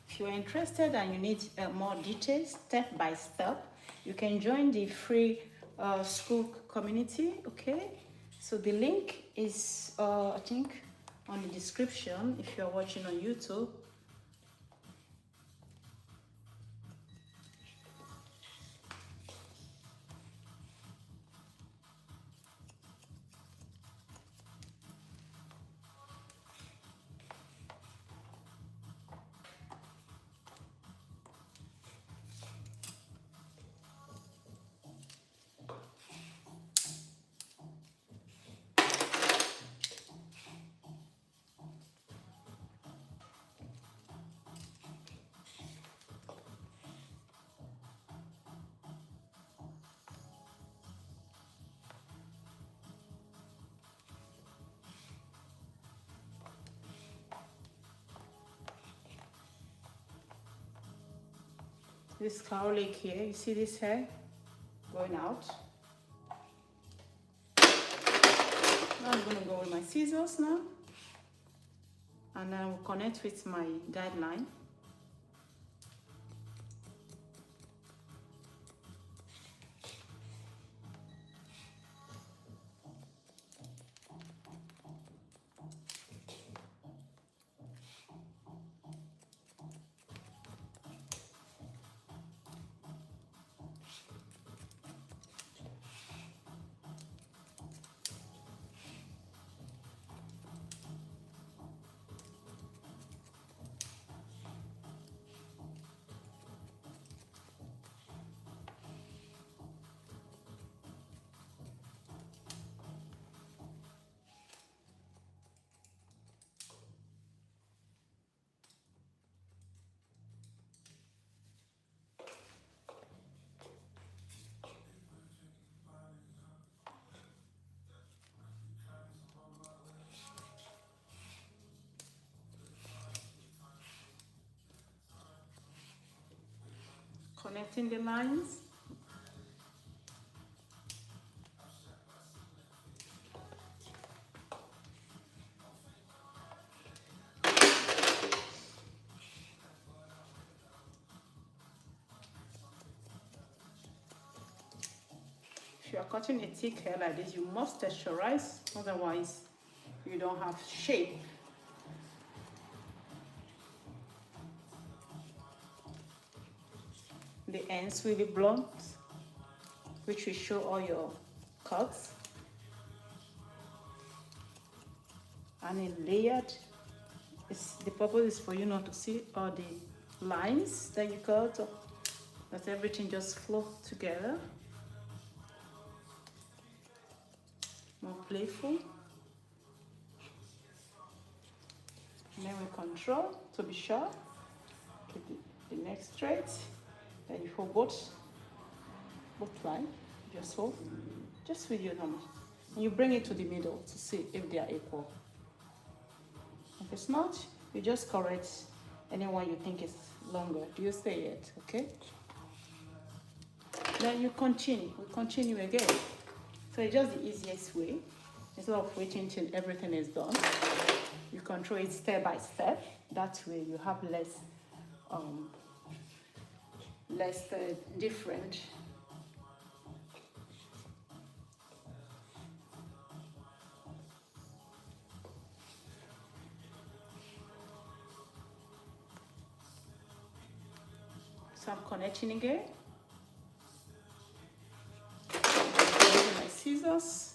If you're interested and you need more details, step by step, you can join the free school community, okay? So the link is, I think, on the description if you're watching on YouTube. This cowlick here, you see this hair going out? Now I'm going to go with my scissors now, and I will connect with my guideline. Connecting the lines. If you are cutting a thick hair like this, you must texturize, otherwise you don't have shape. The ends will be blunt. which will show all your cuts. And in layered, the purpose is for you not to see all the lines that you cut, that everything just flow together. More playful. And then we control to be sure. Keep the neck straight. Then you hold both lines. Just hold. Just with your normal. And you bring it to the middle to see if they are equal. If it's not, you just correct anyone you think is longer. Do you say it? Okay? Then you continue. We continue again. So it's just the easiest way. Instead of waiting till everything is done, you control it step by step. That way you have less different. So I'm connecting again. Using my scissors.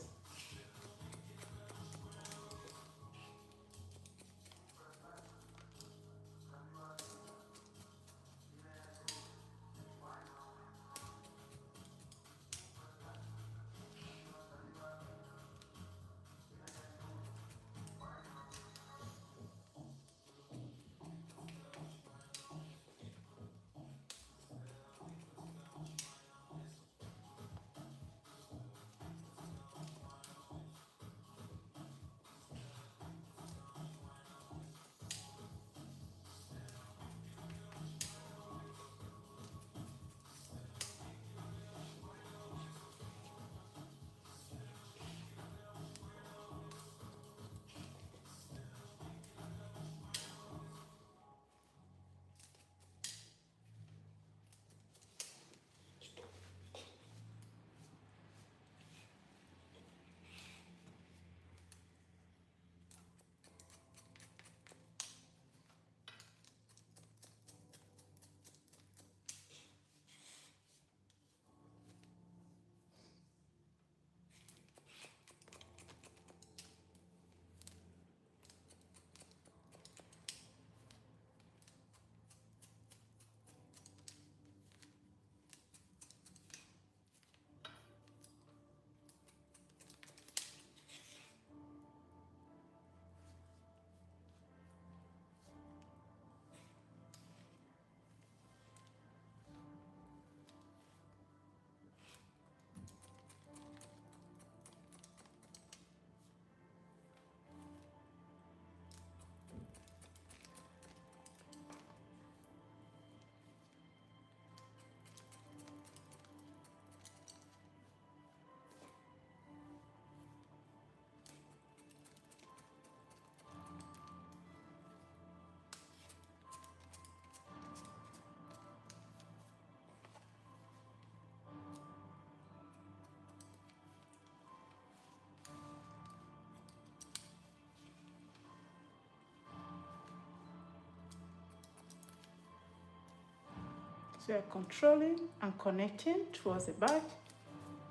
So you're controlling and connecting towards the back,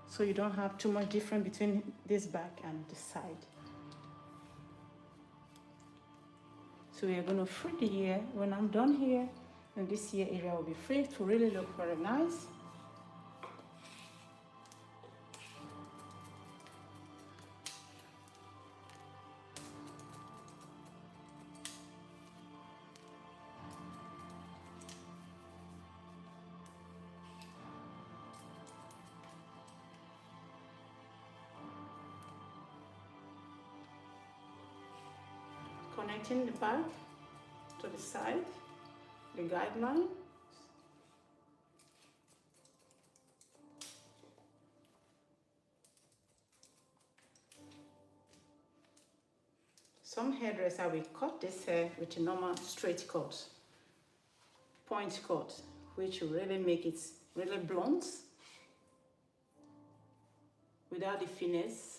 so you don't have too much difference between this back and the side. So we are going to free the ear. When I'm done here, and this ear area will be free to really look very nice. Connecting the back to the side, the guideline. Some hairdresser will cut this hair with a normal straight cut, point cut, which will really make it really blunt without the finesse.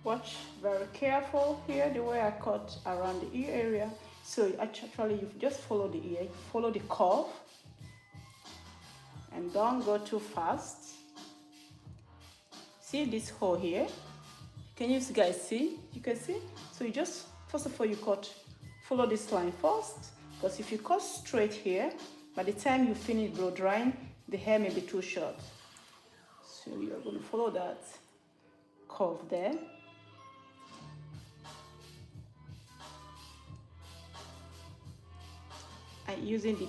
Watch very careful here the way I cut around the ear area. So actually you just follow the ear, follow the curve, and don't go too fast. See this hole here? Can you guys see? You can see? So you just, first of all, you follow this line first, because if you cut straight here, by the time you finish blow drying, the hair may be too short. So you're going to follow that curve there. And using the